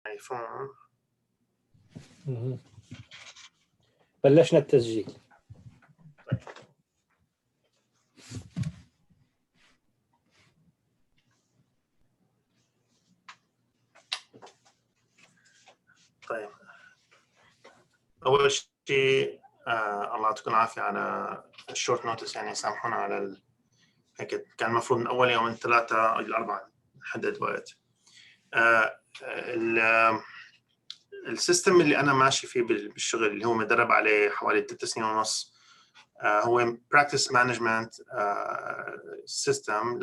ايفون. بلشنا التسجيل. طيب اول شيء الله يعطيكم العافيه على الشورت نوتس، يعني سامحونا على هيك كان المفروض من اول يوم من 3 الى 4 نحدد وقت. السيستم اللي انا ماشي فيه بالشغل اللي هو مدرب عليه حوالي 3 سنين ونص هو practice management system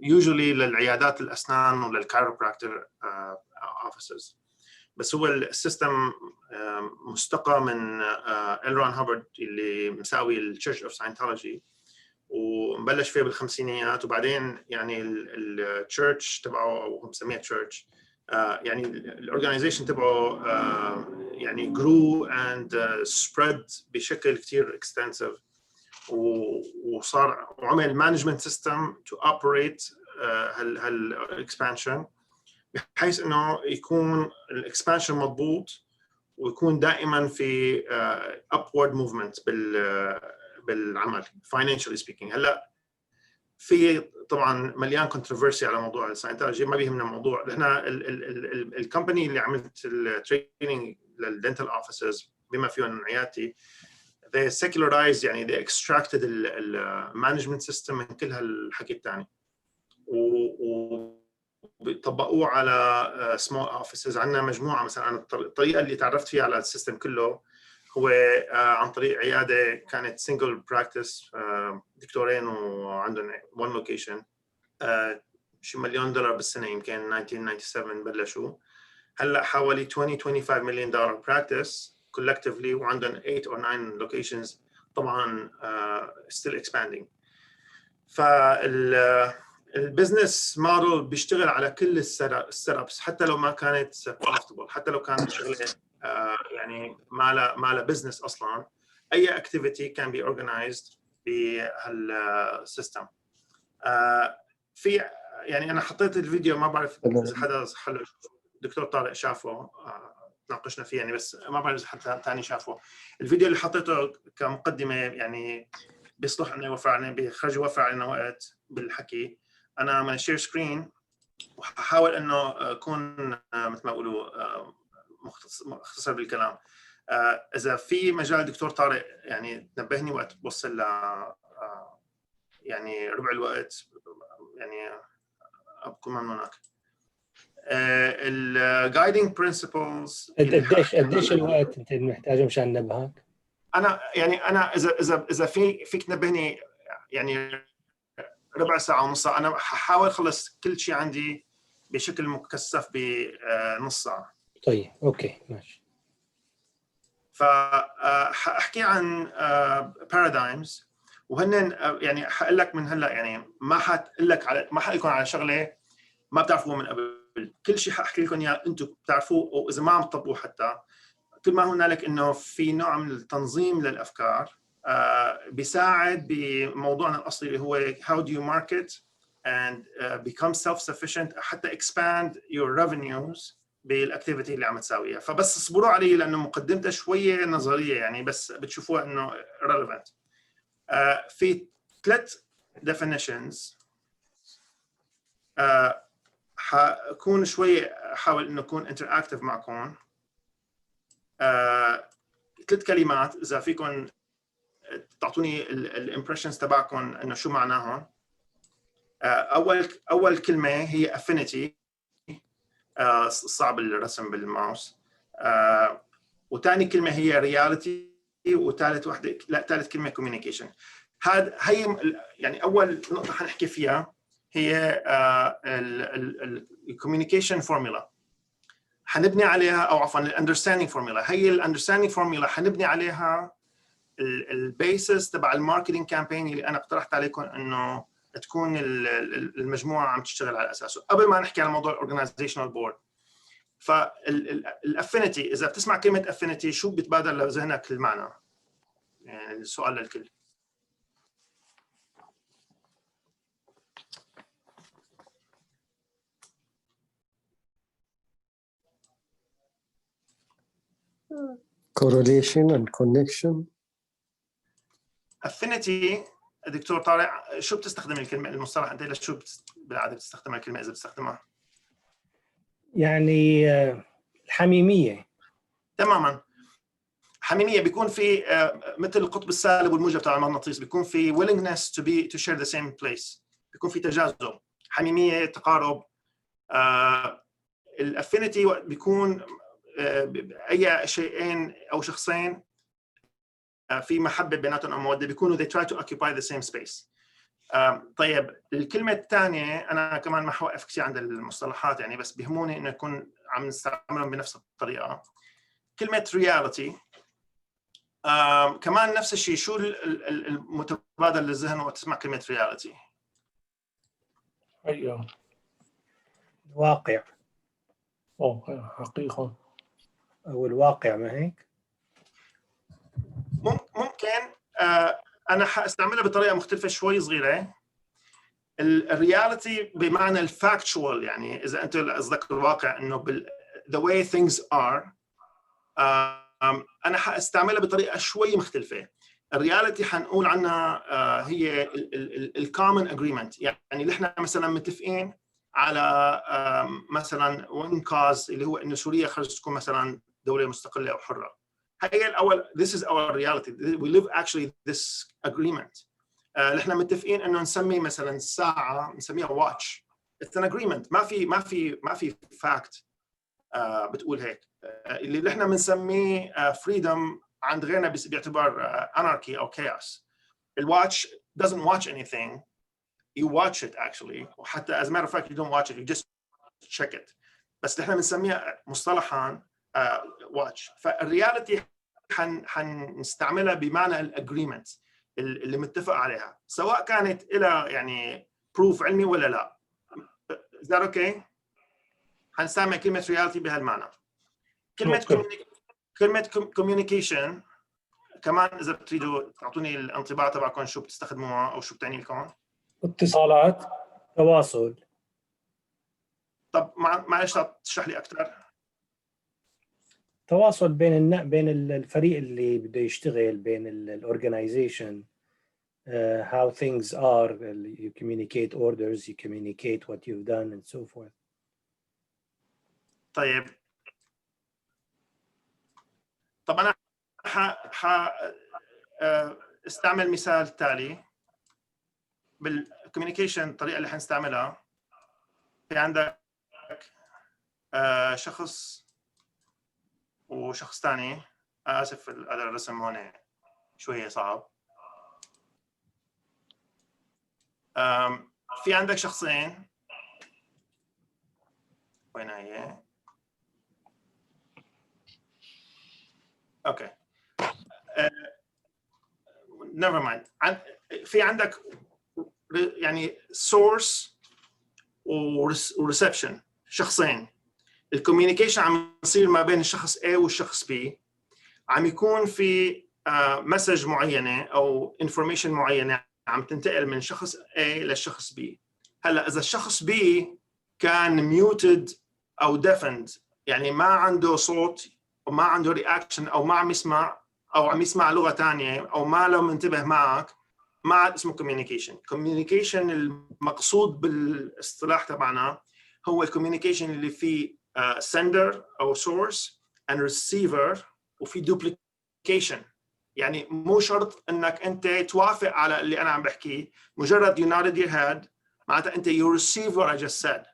usually للعيادات الاسنان وللكايروبراكتور offices. بس هو السيستم مستقى من إلرون هابرد اللي مساوي التشيرش اوف ساينتولوجي، ومبلش فيه بالخمسينيات، وبعدين يعني التشيرش تبعه او هم بسميها تشيرش يعني الاورجانيزيشن تبعه يعني grew and spread بشكل كثير extensive، وصار وعمل مانجمنت سيستم تو اوبريت هالاكسبانشن بحيث انه يكون الاكسبانشن مضبوط ويكون دائما في upward movement بالعمل financially speaking. هلا في طبعا مليان كونتروفيرسي على موضوع الساينتولوجي، ما بيهمنا الموضوع. احنا الكومباني اللي عملت التريننج للدنتال اوفيسز بما فيهم عيادتي they secularized، يعني they extracted المانجمنت سيستم من كل هالحكي الثاني وطبقوه على سمول اوفيسز. عندنا مجموعه مثلا الطريقه اللي تعرفت فيها على السيستم كله هو عن طريق عياده كانت سنجل براكتس، دكتورين وعندهم 1 لوكيشن، شي $1 مليون بالسنه، يمكن 1997 بلشوا. هلا حوالي 25 مليون دولار براكتس collectively، وعندهم 8 or 9 locations طبعا still expanding. البزنس موديل بيشتغل على كل السيت ابس، حتى لو ما كانت profitable، حتى لو كانت شغله يعني ما لها بزنس اصلا. اي اكتيفيتي كان بي اورجنايزد بهالسيستم. في يعني انا حطيت الفيديو، ما بعرف اذا حدا حله الدكتور طارق شافه، تناقشنا فيه يعني، بس ما بعرف اذا حدا ثاني شافه. الفيديو اللي حطيته كمقدمه يعني بيصلح انه يوفر علينا، بيخرج يوفر علينا وقت بالحكي. انا من شير سكرين وحاول انه اكون مثل ما بيقولوا مختصر بالكلام. اذا في مجال دكتور طارق يعني تنبهني وقت بوصل ل يعني ربع الوقت، يعني بكون ممنونك. الجايدنج برنسبلز قديش الوقت انت محتاجه مشان ننبهك؟ انا يعني اذا فيك تنبهني يعني ربع ساعه ونص ساعه. انا ححاول اخلص كل شيء عندي بشكل مكثف بنص ساعه. طيب اوكي ماشي. فاحكي عن بارادايمز، وهن يعني حقول لك من هلا، يعني ما حقول لكم على شغله ما بتعرفوها من قبل. كل شيء حاحكي لكم اياه انتم بتعرفوه، واذا ما عم تطبقوه حتى كل ما هنالك انه في نوع من التنظيم للافكار بيساعد بموضوعنا الاصلي اللي هو how do you market and become self-sufficient، حتى expand your revenues بالاكتيفيتي اللي عم تساويها. فبس اصبروا علي لانه مقدمتها شويه نظريه يعني، بس بتشوفوها انه relevant. في 3 definitions حكون شوي احاول انه اكون interactive معكم. 3 كلمات اذا فيكم تعطوني الامبريشنز تبعكم انه شو معناهم. اول كلمه هي affinity، صعب الرسم بالماوس. وثاني كلمه هي reality، وثالث وحده ثالث كلمه communication. هي يعني اول نقطه حنحكي فيها هي الكوميونيكيشن فورمولا حنبني عليها، او عفوا الاندرستاندينج فورمولا. هي الاندرستاندينج فورمولا حنبني عليها البيسس تبع الماركتينج كامبين اللي انا اقترحت عليكم انه تكون المجموعه عم تشتغل على اساسه قبل ما نحكي على موضوع الاورجنايزيشنال بورد. فالافينيتي، اذا بتسمع كلمه افينيتي شو بتبادر لذهنك المعنى؟ يعني السؤال للكل. correlation and connection. affinity دكتور طارق، شو بتستخدم الكلمة المصطلح أنت شو بالعادة بتستخدمها الكلمة إذا بتستخدمها؟ يعني الحميمية. تماما. حميمية بيكون في مثل القطب السالب والموجب تاع المغناطيس، بيكون في willingness to share the same place، بيكون في تجاذب، حميمية، تقارب. الافينيتي بيكون اي شيئين او شخصين في محبة بيناتهم او مودة، بيكونوا they try to occupy the same space. طيب الكلمة الثانية أنا كمان ما حوقف كثير عند المصطلحات يعني، بس بيهموني إنه نكون عم نستعملهم بنفس الطريقة. كلمة reality كمان نفس الشيء، شو المتبادل للذهن وقت تسمع كلمة reality؟ أيوة. واقع حقيقة أو الواقع، ما هيك؟ ممكن أنا حاستعملها بطريقة مختلفة شوي صغيرة. الرياليتي بمعنى الفاكتشوال، يعني إذا أنت قصدك الواقع إنه the way things are، أنا حاستعملها بطريقة شوي مختلفة. الرياليتي حنقول عنها هي الكومن اجريمنت، يعني اللي احنا مثلا متفقين على مثلا one cause اللي هو إنه سوريا خرجت تكون مثلا دولة مستقلة أو حرة. هي الأول this is our reality, we live actually this agreement. اللي احنا متفقين إنه نسمي مثلا ساعة نسميها watch. It's an agreement. ما في fact بتقول هيك. اللي احنا بنسميه freedom عند غيرنا باعتبار anarchy أو chaos. الwatch doesn't watch anything, you watch it actually. وحتى as a matter of fact you don't watch it, you just check it. بس اللي احنا بنسميها مصطلحا watch. فالرياليتي حنستعملها بمعنى الagreement اللي متفق عليها، سواء كانت إلى يعني proof علمي ولا لا. Is that okay؟ حنستعمل كلمة reality بهالمعنى. كلمة communication كمان إذا بتريدوا تعطوني الانطباع تبعكم شو بتستخدموها أو شو بتعني لكم؟ اتصالات، تواصل. طب معلش تشرح لي أكثر. تواصل بين الفريق اللي بده يشتغل، بين الorganization. How things are, you communicate orders, you communicate what you've done and so forth. طيب أنا استعمل مثال تالي بالكوميونيكيشن. الطريقة اللي حنستعملها في عندك شخص وشخص ثاني. آسف هذا الرسم هون شوية صعب. في عندك شخصين، وين هي؟ اوكي never mind. في عندك يعني source وريسبشن، شخصين. الكوميونيكيشن عم يصير ما بين الشخص A والشخص B، عم يكون في مسج معينة أو information معينة عم تنتقل من شخص A للشخص B. هلا إذا الشخص B كان muted أو deafened، يعني ما عنده صوت وما عنده reaction أو ما عم يسمع أو عم يسمع لغة تانية أو ما له منتبه معك، ما عاد اسمه communication. communication المقصود بالاصطلاح تبعنا هو الكوميونيكيشن اللي فيه sender أو source and receiver وفي duplication. يعني مو شرط انك انت توافق على اللي انا عم بحكيه، مجرد you nodded your head معناتها انت you receive what I just said,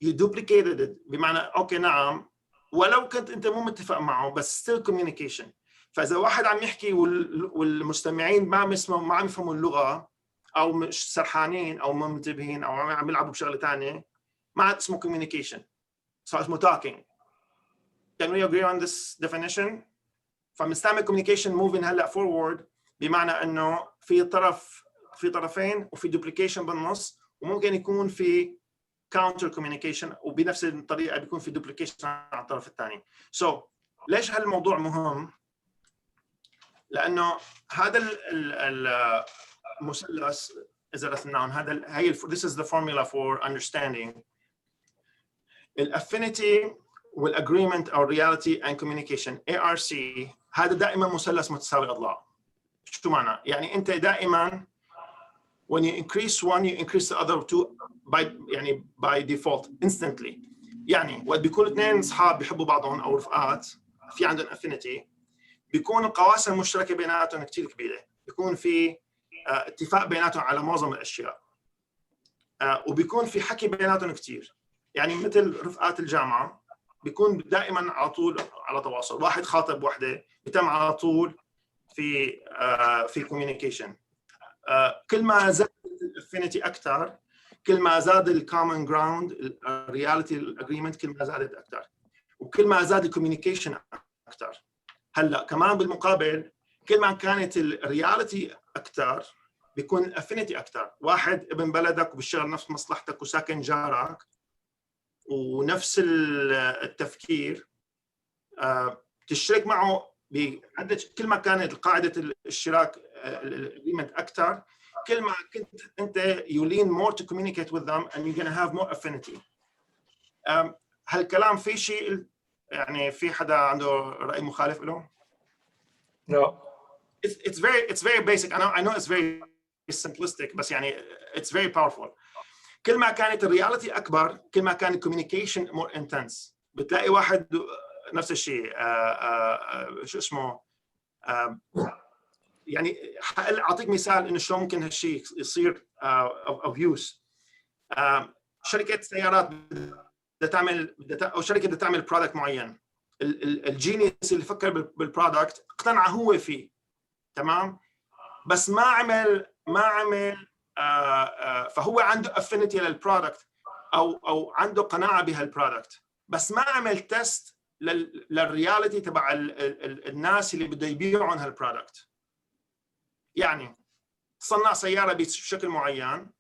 you duplicated it بمعنى اوكي نعم، ولو كنت انت مو متفق معه بس still communication. فاذا واحد عم يحكي والمستمعين ما عم يسمعوا ما عم يفهموا اللغه او مش سرحانين او ما منتبهين او عم يلعبوا بشغله ثانيه، ما عاد اسمه communication، صار اسمه talking. Can we agree on this definition؟ فبنستعمل communication moving هلا forward بمعنى انه في طرفين وفي duplication بالنص، وممكن يكون في counter communication وبنفس الطريقه بيكون في duplication على الطرف الثاني. So ليش هالموضوع مهم؟ لانه هذا المثلث اذا رسمناه هي this is the formula for understanding. الافينيتي والاجريمنت او reality and communication ARC. هذا دائما مثلث متساوي الاضلاع. شو معنى؟ يعني انت دائما when you increase one you increase the other two by default instantly. يعني وقت بيكون اثنين اصحاب بيحبوا بعضهم او رفقات في عندهم affinity، بيكون القواسم المشتركه بيناتهم كثير كبيره، بيكون في اتفاق بيناتهم على معظم الاشياء، وبيكون في حكي بيناتهم كثير. يعني مثل رفقات الجامعه بيكون دائما على طول على تواصل، واحد خاطب وحده بيتم على طول في communication. كل ما زاد الافينيتي اكثر، كل ما زاد الكومن جراوند الرياليتي الاجريمنت كل ما زادت اكثر، وكل ما زاد الكوميونيكيشن اكثر. هلا كمان بالمقابل كل ما كانت الرياليتي اكثر بيكون الافينيتي اكثر. واحد ابن بلدك وبيشتغل نفس مصلحتك وساكن جارك ونفس التفكير، تشترك معه بعدة. كل ما كانت قاعده الاشتراك الاجريمنت اكثر، كل ما كنت انت you lean more to communicate with them and you're going to have more affinity. هالكلام في شيء يعني في حدا عنده رأي مخالف له؟ No. It's very basic. I know it's very simplistic بس يعني it's very powerful. كل ما كانت الرياليتي اكبر كل ما كان الكوميونيكيشن more intense. بتلاقي واحد نفس الشيء شو اسمه يعني اعطيك مثال انه شلون ممكن هالشيء يصير of use. شركه سيارات بدها تعمل او شركه بدها تعمل برودكت معين، الجينيس اللي فكر بالبرودكت اقتنع هو فيه تمام، بس ما عمل فهو عنده افينيتي للبرودكت او عنده قناعه بهالبرودكت، بس ما عمل تيست للرياليتي تبع الناس اللي بده يبيعون هالبرودكت. يعني صنع سياره بشكل معين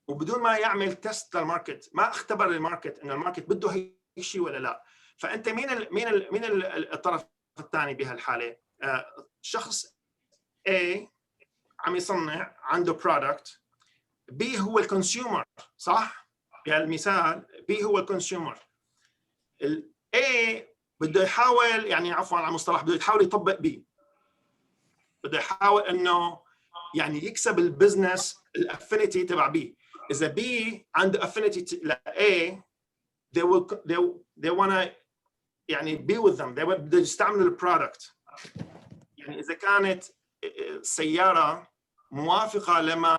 وبدون ما يعمل تيست للماركت، ما اختبر الماركت انه الماركت بده هيك شيء ولا لا. فانت مين الطرف الثاني بهالحاله؟ شخص A عم يصنع عنده برودكت، B هو الكونسيومر صح؟ بهالمثال B هو الكونسيومر. A بده يحاول يعني عفوا على المصطلح بده يحاول يطبق B، بده يحاول انه يعني يكسب البزنس الافينيتي تبع B. اذا B عنده افينيتي ل A they wanna يعني be with them، بده يستعملوا البرودكت. يعني اذا كانت سياره موافقه لما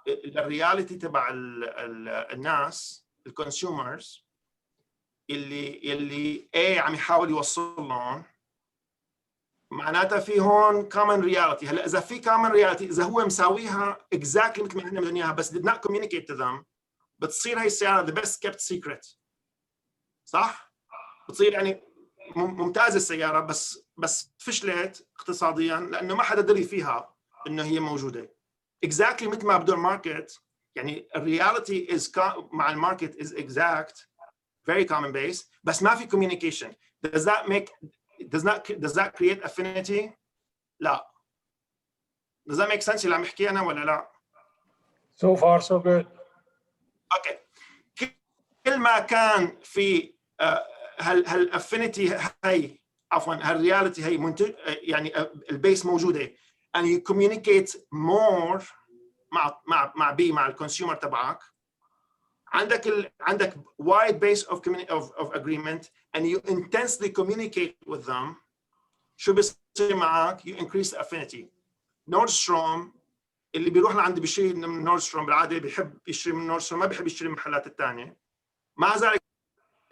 الرياليتي تبع الناس الكونسيومرز اللي A عم يحاول يوصل لهم، معناتها في هون common reality. هلا اذا في common reality اذا هو مساويها exactly مثل ما احنا بدنا اياها بس did not communicate to them، بتصير هي السياره the best kept secret صح؟ بتصير يعني ممتازه السياره بس فشلت اقتصاديا لانه ما حدا دري فيها انه هي موجوده. exactly مثل ما بده الماركت، يعني الرياليتي is مع الماركت is exact very common base بس ما في communication. does that create affinity؟ لا. does that make sense اللي عم بحكي انا ولا لا؟ So far so good. اوكي. كل ما كان في هالافينيتي هي عفوا هالرياليتي هي منتج يعني البيس موجوده and you communicate more مع B مع الكونسيومر تبعك، عندك wide base of agreement and you intensely communicate with them. شو بيصير معك؟ you increase affinity. نوردستروم اللي بيروح لعند بيشتري من نوردستروم بالعاده بيحب يشتري من نوردستروم، ما بيحب يشتري من المحلات الثانيه. مع ذلك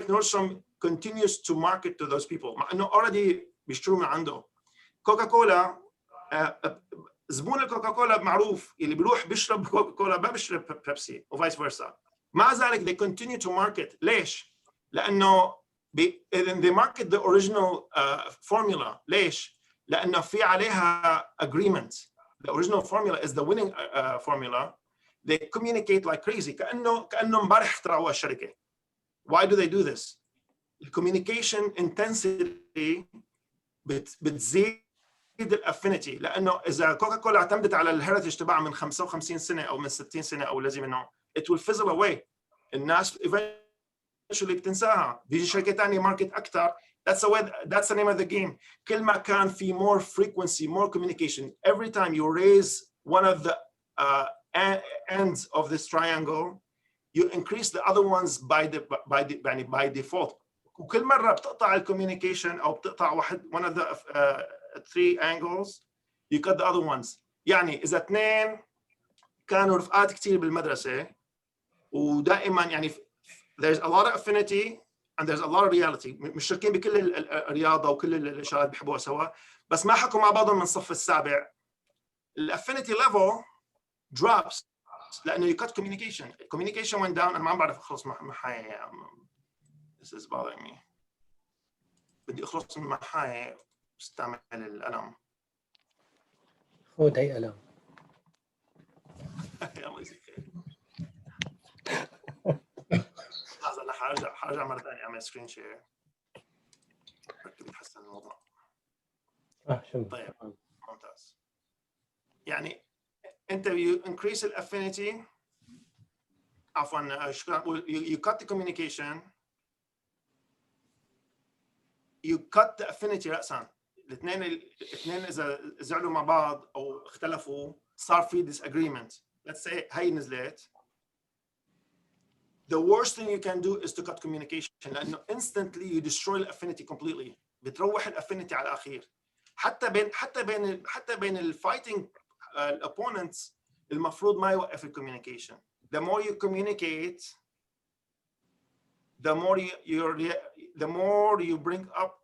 نوردستروم continues to market to those people مع انه already بيشتروا من عنده. كوكا كولا زبون الكوكا كولا معروف، اللي بيروح بيشرب كوكا كولا ما بيشرب بيبسي وفايس فيرسا. مع ذلك they continue to market. ليش؟ لانه they market the original formula. ليش؟ لانه في عليها agreement. The original formula is the winning formula. They communicate like crazy كانه امبارح اخترعوها الشركه. Why do they do this? The communication intensity بتزيد الافينيتي، لانه اذا كوكا كولا اعتمدت على الهيريتج تبعها من 55 سنه او من 60 سنه او لازم انه it will fizzle away. الناس eventually بتنساها، بيجي شركة ثانية ماركت أكثر. That's the name of the game. كل ما كان في more frequency, more communication. Every time you raise one of the ends of this triangle, you increase the other ones by default. وكل مرة بتقطع communication أو بتقطع one of the 3 angles, you cut the other ones. يعني إذا 2 كانوا رفقات كتير بالمدرسة ودائما يعني there's a lot of affinity and there's a lot of reality. مشتركين بكل الرياضة وكل الشغلات بيحبوها سوا، بس ما حكوا مع بعضهم من الصف السابع. الافينيتي level drops لأنه you cut communication. Communication went down. أنا ما عم بعرف أخلص محاي. This is bothering me. بدي أخلص من محاي استعمل القلم. خذ هي قلم. الله يجزيك خير. لحظة أنا حرجع مرة ثانية أعمل سكرين شير. بركي بتحسن الموضوع. شو طيب ممتاز. يعني أنت you increase the affinity. عفواً you cut the communication. You cut the affinity رأساً. الاثنين إذا زعلوا مع بعض أو اختلفوا صار في disagreement. Let's say هاي نزلت. The worst thing you can do is to cut communication لأنه instantly you destroy the affinity completely. بتروح الافينيتي على الأخير. حتى بين الفايتنج opponents المفروض ما يوقف الcommunication. The more you communicate, the more you bring up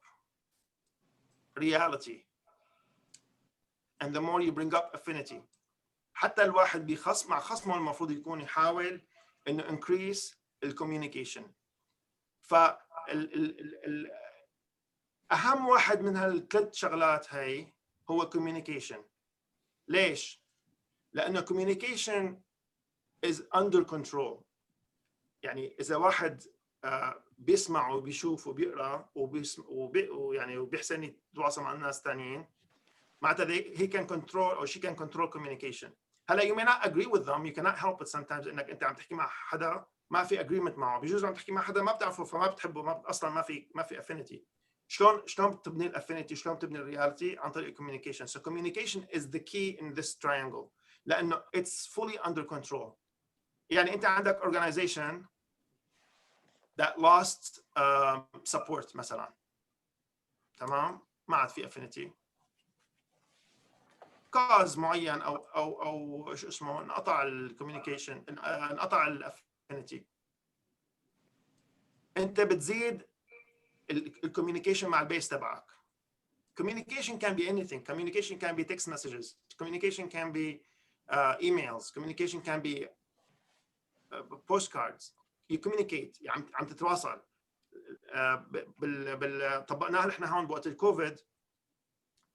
reality, and the more you bring up affinity. حتى الواحد بخصم مع خصمه المفروض يكون يحاول إنه increase الcommunication. أهم واحد من هالثلاث شغلات هاي هو communication. ليش؟ لأنه communication is under control. يعني إذا واحد بيسمع وبيشوف وبيقرأ ويعني وبيحسن يتواصل مع الناس تانيين، معناتها he can control or she can control communication. هلا you may not agree with them, you cannot help it sometimes إنك أنت عم تحكي مع حدا ما في agreement معه، بيجوز عم تحكي مع حدا ما بتعرفه فما بتحبه، أصلاً ما في affinity. شلون بتبني الافينيتي؟ شلون بتبني الرياليتي؟ عن طريق communication. So communication is the key in this triangle لأنه it's fully under control. يعني أنت عندك organization that lost support مثلا، تمام؟ ما عاد في affinity. cause معين أو شو اسمه انقطع الكوميونيكيشن، انقطع الافينيتي. أنت بتزيد الكوميونيكيشن مع البيس تبعك. Communication can be anything. Communication can be text messages. Communication can be emails. Communication can be postcards. You communicate. عم تتواصل. طبقناها نحن هون بوقت الكوفيد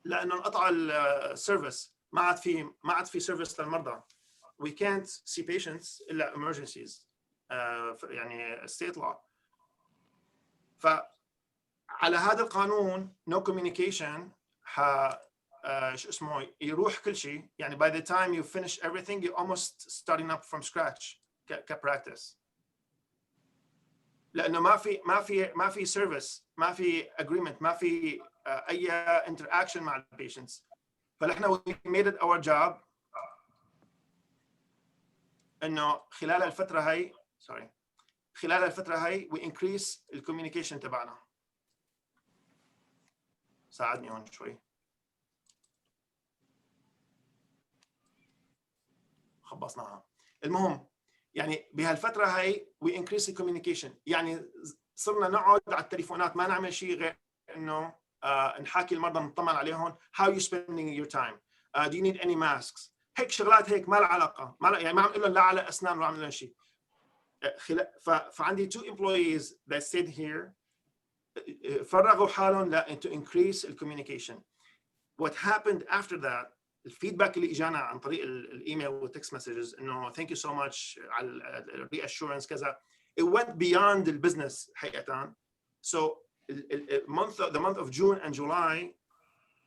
لأنه انقطع السيرفيس، ما عاد في سيرفيس للمرضى. We can't see patients إلا emergencies. يعني state law. على هذا القانون no communication شو اسمه يروح كل شيء. يعني by the time you finish everything you're almost starting up from scratch كpractice. لأنه ما في service، ما في agreement، ما في أي interaction مع patients. فنحن we made it our job إنه خلال الفترة هاي we increase الcommunication تبعنا. ساعدني هون شوي. خبصناها. المهم يعني بهالفترة هاي we increase the communication. يعني صرنا نقعد على التليفونات ما نعمل شيء غير إنه نحاكي المرضى نطمن عليهم. How are you spending your time? Do you need any masks? هيك شغلات هيك ما لها علاقة. يعني ما عم نقول لهم لا على أسنان ولا عم نقول لهم شيء. فعندي 2 employees that stayed here فرغوا حالهم to increase the communication. What happened after that, الفيدباك اللي اجانا عن طريق الايميل والتكست مسجز انه thank you so much على الريأشورنس كذا. It went beyond the business حقيقة. So the month of June and July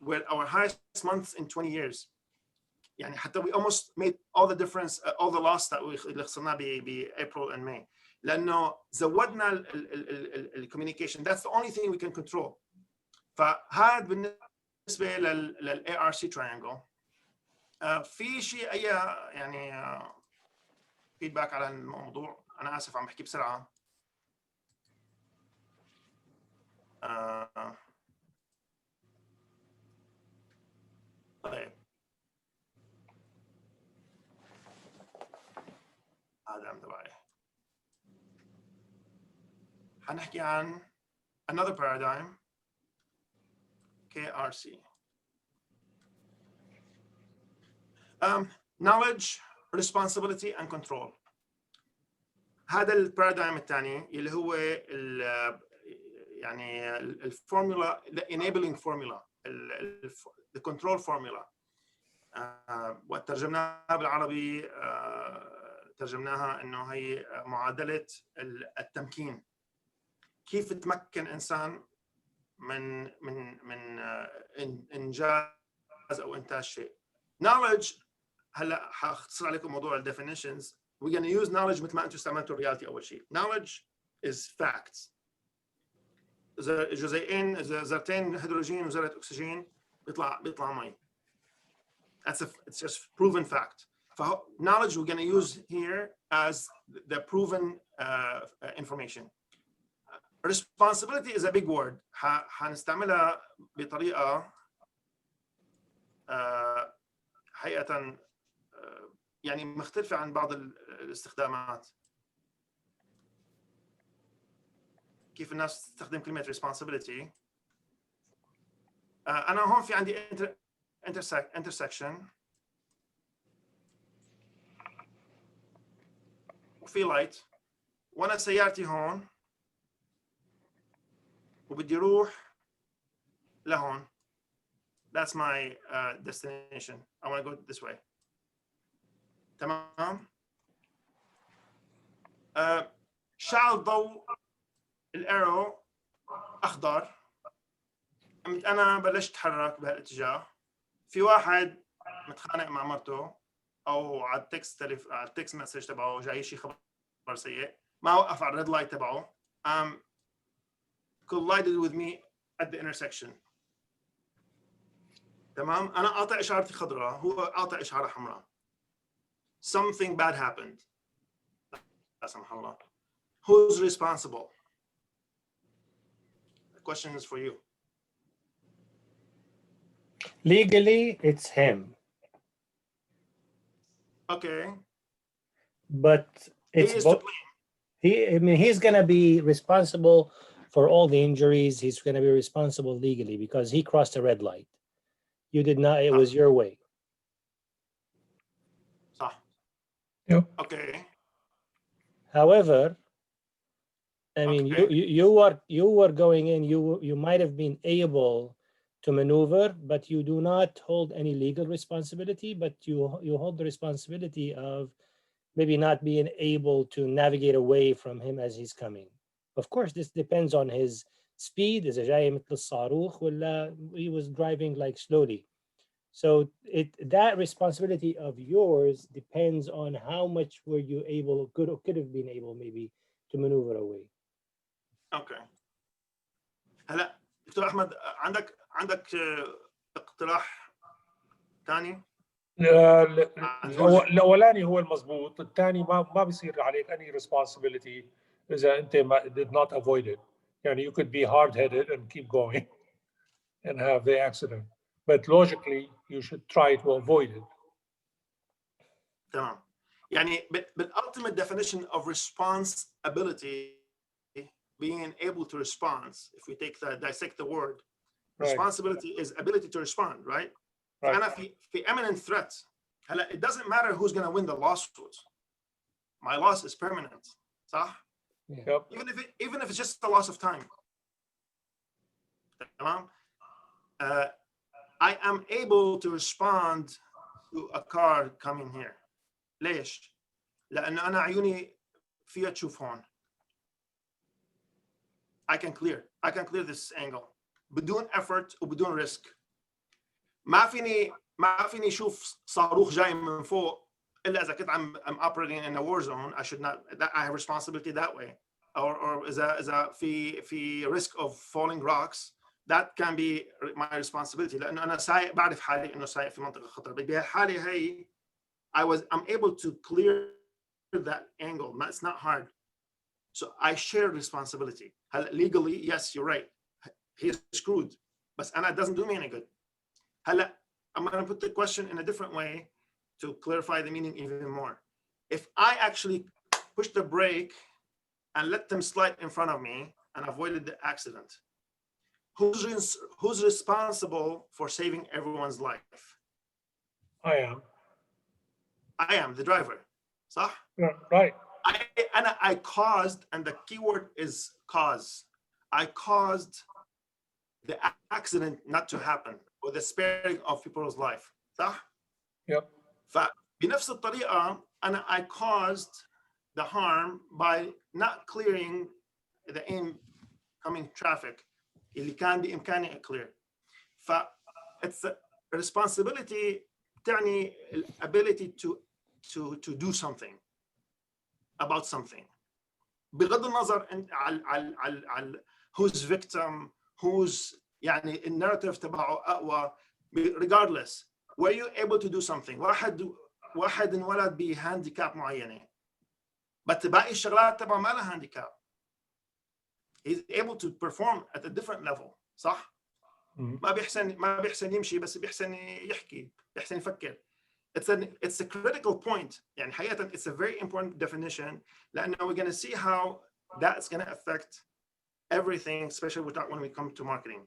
were our highest months in 20 years. يعني حتى we almost made all the difference, all the loss that اللي خسرناه ب April and May. لانه زودنا الكوميونيكيشن. That's the only thing we can control. فهذا بالنسبه لل ARC triangle. في شيء اي يعني فيدباك على الموضوع؟ انا اسف عم بحكي بسرعه. طيب هذا عم تبعي. حنحكي عن another paradigm KRC. Knowledge, responsibility and control. هذا البارادايم الثاني اللي هو يعني الفورمولا enabling formula the control formula. وترجمناها بالعربي ترجمناها انه هي معادله التمكين. كيف تمكن انسان من انجاز او انتاج شيء. knowledge هلا حاختصر عليكم موضوع الديفينيشنز. we're going to use knowledge مثل ما انتم استعملتوا الرياليتي اول شيء. knowledge is facts. جزيئين ذرتين هيدروجين وذره اكسجين بيطلع مي. It's just proven fact. Knowledge we're going to use here as the proven information. Responsibility is a big word. حنستعملها بطريقة حقيقة يعني مختلفة عن بعض الاستخدامات. كيف الناس تستخدم كلمة responsibility. أنا هون في عندي intersection وفي light وأنا سيارتي هون وبدي أروح لهون. That's my destination. I want to go this way. تمام. شعل ضوء الارو أخضر. أنا بلشت أتحرك بهالاتجاه. في واحد متخانق مع مرته أو على التكست مسج تبعه جاي شيء خبر سيء. ما وقف على الريد لايت تبعه. collided with me at the intersection. تمام. أنا أعطي إشارتي خضراء هو أعطي إشارة حمراء. Something bad happened. لا سمح الله. Who's responsible? The question is for you. Legally, it's him. Okay. But it's He is to blame. I mean, he's going to be responsible for all the injuries. He's going to be responsible legally because he crossed a red light. You did not. It was your way. صح. Yep. Okay. However, I mean, Okay. you were going in. You might have been able to maneuver, but you do not hold any legal responsibility. But you hold the responsibility of maybe not being able to navigate away from him as he's coming. Of course, this depends on his speed. إذا جاي مثل الصاروخ ولا he was driving like slowly. So that responsibility of yours depends on how much were you able, could have been able maybe to maneuver away. Okay. هلا دكتور أحمد عندك اقتراح ثاني؟ الاولاني هو المضبوط، الثاني ما بيصير عليك any responsibility اذا انت did not avoid it. يعني you could be hard-headed and keep going and have the accident, but logically you should try to avoid it. تمام. يعني بالultimate definition of responsibility, being able to respond, if we dissect the word, responsibility is ability to respond, right? أنا في imminent threat. هلا it doesn't matter who's going to win the lawsuit. My loss is permanent. صح؟ Yep. Even if it's just a loss of time. تمام. I am able to respond to a car coming here. ليش؟ لأن أنا عيوني فيها تشوف هون. I can clear this angle بدون effort وبدون risk. ما فيني اشوف صاروخ جاي من فوق إلا إذا كنت I'm operating in a war zone, I should not, that I have responsibility that way. Or إذا في risk of falling rocks, that can be my responsibility. لأنه أنا سايق بعرف حالي إنه سايق في منطقة خطر. بهالحالة هي I'm able to clear that angle. It's not hard. So I share responsibility. Legally, yes, you're right. He's screwed. But it doesn't do me any good. I'm going to put the question in a different way to clarify the meaning even more. If I actually push the brake and let them slide in front of me and avoided the accident, who's responsible for saving everyone's life? I am. I am the driver. صح? Yeah, right. I caused, and the keyword is cause. I caused the accident not to happen or the sparing of people's life. صح؟ Yep. فبنفس الطريقة I caused the harm by not clearing the incoming traffic اللي كان بإمكاني clear. It's a responsibility تعني ability to do something about something. بغض النظر على who's victim, who's يعني الناراتيف تبعه أقوى. Regardless, were you able to do something? واحد انولد بهانديكاب معينة. But باقي الشغلات تبعه ما لها هانديكاب. He's able to perform at a different level. صح؟ ما بيحسن يمشي بس بيحسن يحكي، بيحسن يفكر. It's a critical point. يعني حقيقة it's a very important definition. لأنه we're going to see how that's going to affect everything, especially when we come to marketing.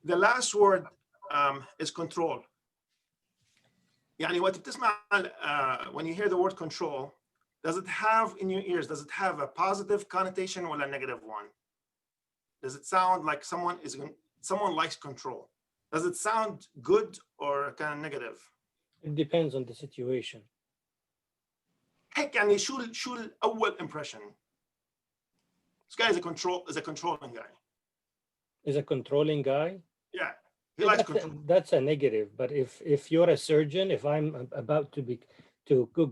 The last word is control. يعني وقت بتسمع when you hear the word control, does it have in your ears, does it have a positive connotation or a negative one? Does it sound like someone likes control? Does it sound good or kind of negative? It depends on the situation. هيك يعني شو الأول impression? This guy is a controlling guy. Is a controlling guy? Yeah, he likes control. That's a negative. But if you're a surgeon, if I'm about to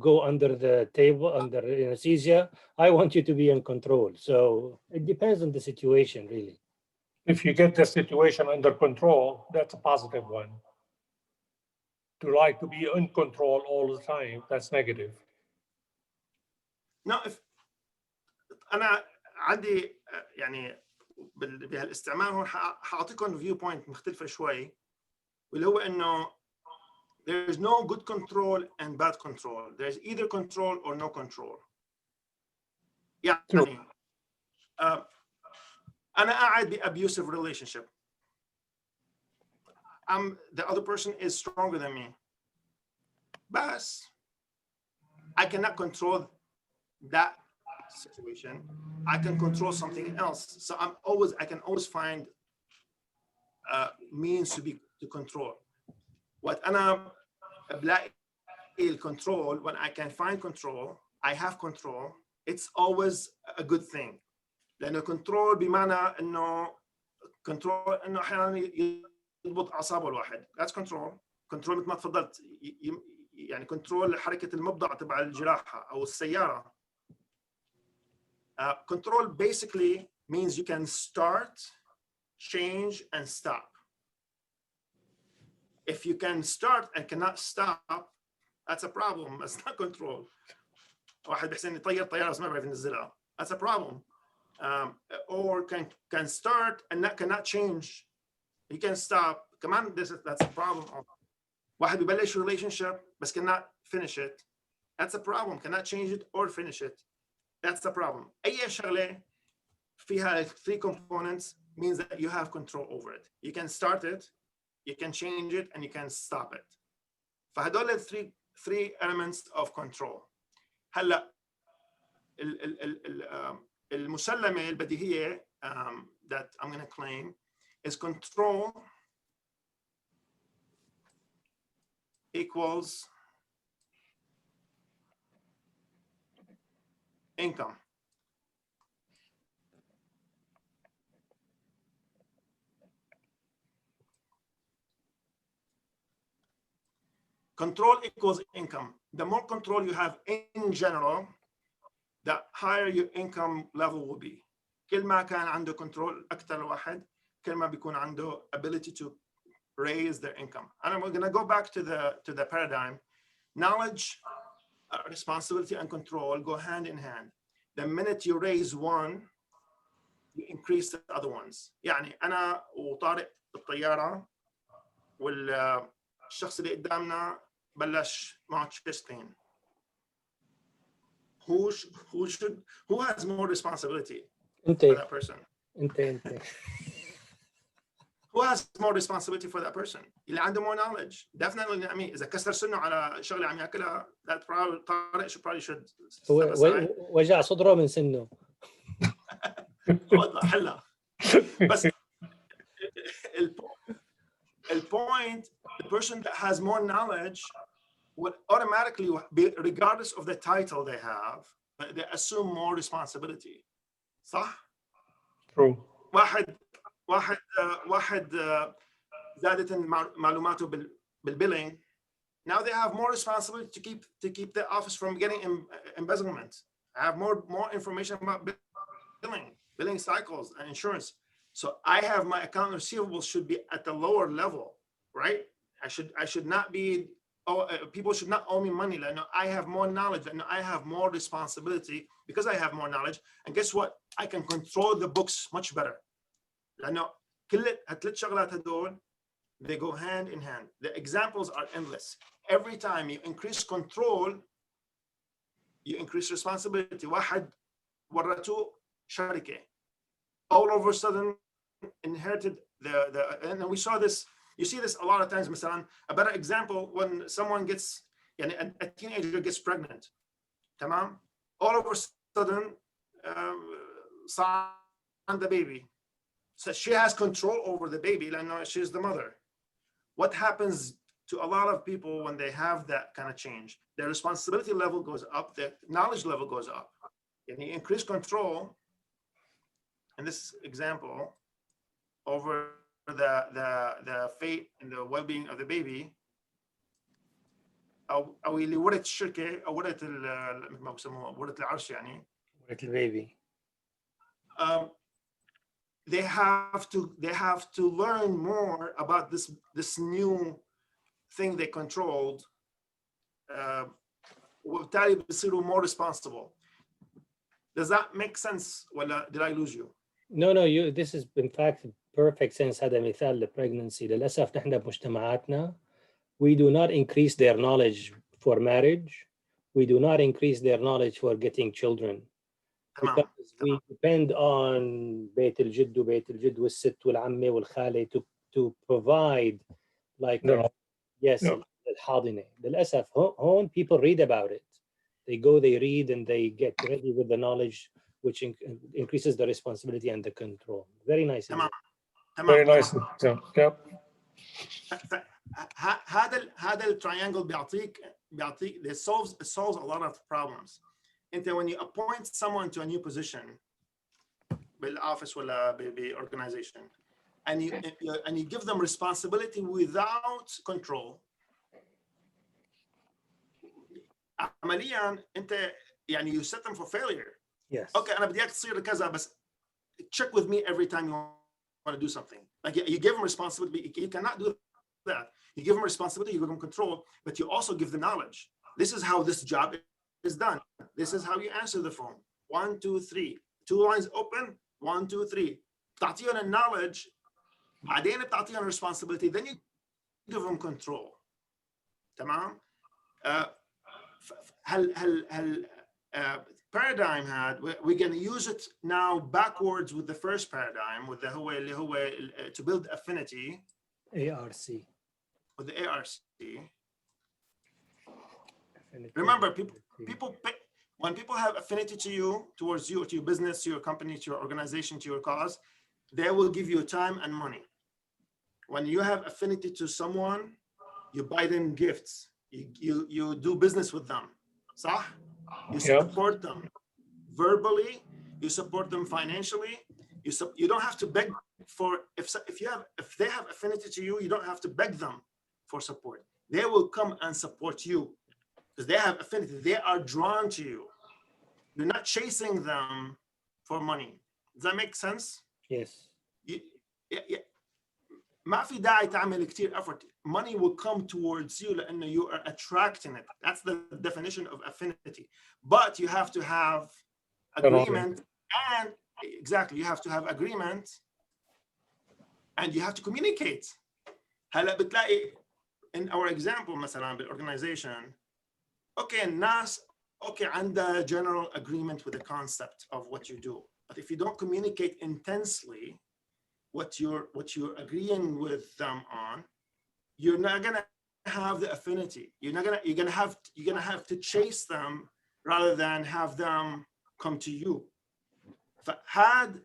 go under the table under anesthesia, I want you to be in control. So it depends on the situation, really. If you get the situation under control, that's a positive one. To like to be in control all the time, that's negative. No, if أنا عندي يعني بهالاستعمال هون حاعطيكم فيو بوينت مختلفة شوي، واللي هو إنه there's no good control and bad control. There's either control or no control. يعني أنا قاعد بabusive relationship. The other person is stronger than me. But I cannot control that situation. I can control something else. So I can always find means to control. What أنا بلاقي control, when I can find control, I have control, it's always a good thing. لأنه control بمعنى إنه control إنه أحيانا يضبط أعصاب الواحد. That's control. Control مثل ما تفضلت يعني control حركة المبضع تبع الجراحة أو السيارة. Control basically means you can start, change, and stop. If you can start and cannot stop, that's a problem. That's not control. واحد بيحسن يطير طيارة بس ما بيعرف ينزلها. That's a problem. Or can start and cannot change. He can stop. كمان that's a problem. واحد ببلش relationship بس cannot finish it. That's a problem. Cannot change it or finish it. That's the problem. أي شغلة فيها 3 components means that you have control over it. You can start it, you can change it, and you can stop it. فهدول three elements of control. هلا المسلمة البديهية that I'm going to claim is control equals income. control equals income. The more control you have in general, the higher your income level will be. كل ما كان عنده control أكتر واحد كل ما بيكون عنده ability to raise their income. And we're going to go back to the paradigm. Knowledge, responsibility, and control go hand in hand. The minute you raise one, you increase the other ones. يعني أنا وطارق بالطيارة والشخص اللي قدامنا بلش معه chest pain. Who has more responsibility for that person? انت Who has more responsibility for that person? اللي عنده more knowledge. Definitely. I mean, إذا كسر سنه على شغلة عم ياكلها, that طارق probably should step aside. وجع صدره من سنه. خذها حلها. بس the point, the person that has more knowledge would automatically, regardless of the title they have, they assume more responsibility. صح؟ True. واحد زادت معلوماته بالbilling. Now they have more responsibility to keep the office from getting embezzlement. Have more information about billing cycles and insurance. So I have my account receivables should be at the lower level, right? I should not be. People should not owe me money. Like, no, I have more knowledge and I have more responsibility because I have more knowledge. And guess what? I can control the books much better. لأنه كل هالثلاث شغلات هدول they go hand in hand. The examples are endless. Every time you increase control, you increase responsibility. واحد ورثوه شركة, all of a sudden inherited and we saw this. You see this a lot of times. مثلا, a better example when someone gets, a teenager gets pregnant. تمام? All of a sudden, the baby. So she has control over the baby. Like, she's the mother. What happens to a lot of people when they have that kind of change? Their responsibility level goes up, their knowledge level goes up. And you increase control, in this example, over the fate and the well-being of the baby. أو اللي ورث الشركة أو ورث ما بسموه ورث العرش يعني. ورث البيبي. They have to learn more about this new thing they controlled. وبالتالي بيصيروا more responsible. Does that make sense? ولا did I lose you? No, this is in fact perfect sense. هذا مثال للpregnancy. للأسف نحن بمجتمعاتنا we do not increase their knowledge for marriage. We do not increase their knowledge for getting children. Because we depend on بيت الجد وبيت الجد والست والعمة والخالة to provide like الحاضنة. للأسف هون people read about it. They go, they read, and they get ready with the knowledge, which increases the responsibility and the control. Very nice. Very nice. Yeah. هذا التريانجل بيعطيك it solves a lot of problems. انت when you appoint someone to a new position بالoffice ولا organization and you give them responsibility without control, عمليا انت you set them for failure. Yes. Okay, انا بدي اياك تصير كذا بس check with me every time you want to do something. Like you give them responsibility, you cannot do that. You give them responsibility, you give them control, but you also give them knowledge. This is how this job is done. This is how you answer the phone. 1, 2, 3. 2 lines open. 1, 2, 3. بتعطيهم knowledge. بعدين بتعطيهم responsibility. Then you give them control. تمام? هل paradigm we're going to use it now backwards with the first paradigm with the اللي هو to build affinity. ARC. With the ARC. Remember, when people have affinity to you, towards you, to your business, to your company, to your organization, to your cause, they will give you time and money. When you have affinity to someone, you buy them gifts. You do business with them. صح? You support them verbally. You support them financially. You don't have to beg for if they have affinity to you. You don't have to beg them for support. they will come and support you because they have affinity. They are drawn to you. You're not chasing them for money. Does that make sense? Yes. ما في داعي تعمل كتير effort. Money will come towards you لأنه you are attracting it. That's the definition of affinity. But you have to have agreement, and exactly, you have to have agreement and you have to communicate. هلا بتلاقي in our example مثلا بالorganization, okay, الناس okay عندها general agreement with the concept of what you do. But if you don't communicate intensely what you're agreeing with them on, you're not gonna have the affinity. You're gonna have to chase them rather than have them come to you. فهاد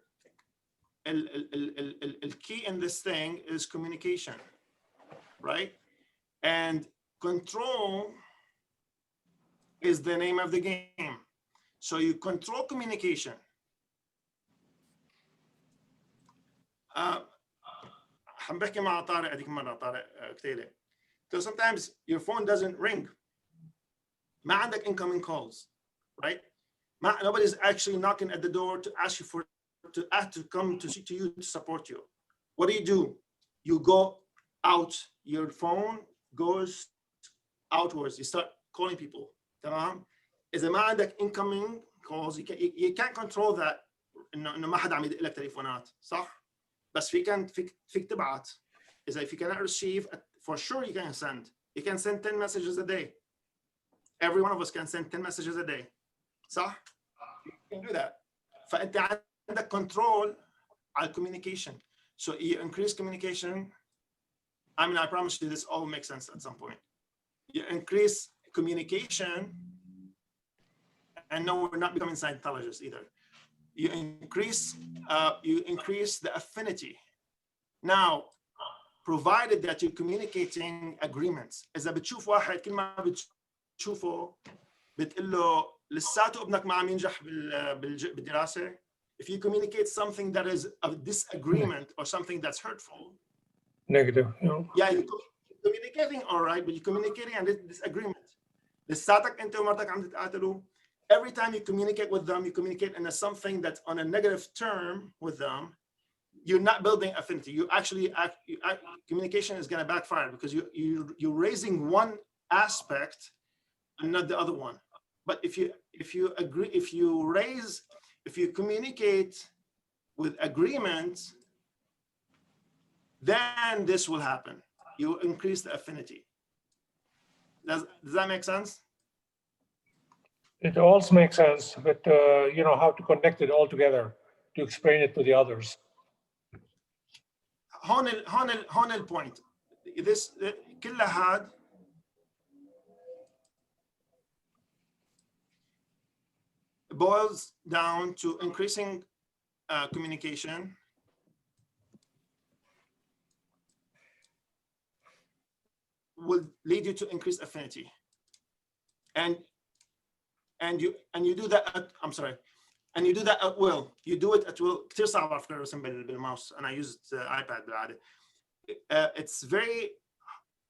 the key in this thing is communication, right? And control is the name of the game. So you control communication. حنبحكي مع طارق هذيك مرة طارق كتيلة. So sometimes your phone doesn't ring. ما عندك incoming calls, right? Nobody's actually knocking at the door to ask you to come to you to support you. What do? You go out. Your phone goes outwards. You start calling people. تمام؟ إذا ما عندك incoming calls, you can't control that. إنه ما حدا عم يدق لك تليفونات، صح؟ بس فيك تبعت. إذا if you cannot receive, for sure you can send. You can send 10 messages a day. Every one of us can send 10 messages a day. صح؟ You can do that. فأنت عندك control على communication. So you increase communication. I mean, I promise you this all makes sense at some point. You increase communication, and no, we're not becoming Scientologists either. You increase the affinity. Now, provided that you're communicating agreements. إذا بتشوف واحد كل ما بتشوفه بتقول له لساته ابنك ما عم ينجح بالدراسة. If you communicate something that is a disagreement or something that's hurtful, negative, yeah, you're communicating all right, but you're communicating and disagreement. لساتك أنت ومرتك عم تتقاتلوا. Every time you communicate with them, you communicate in something that's on a negative term with them. You're not building affinity. You actually communication is going to backfire because you're raising one aspect and not the other one. But if you communicate with agreement, then this will happen. You increase the affinity. Does that make sense? It also makes sense, but how to connect it all together to explain it to the others. هون البوينت. This كل هاد boils down to increasing communication will lead you to increase affinity, and you do that at, and you do that at will. You do it at will. كتير صعب على فكرة الرسم بالماوس. أنا used iPad بالعادة. It's very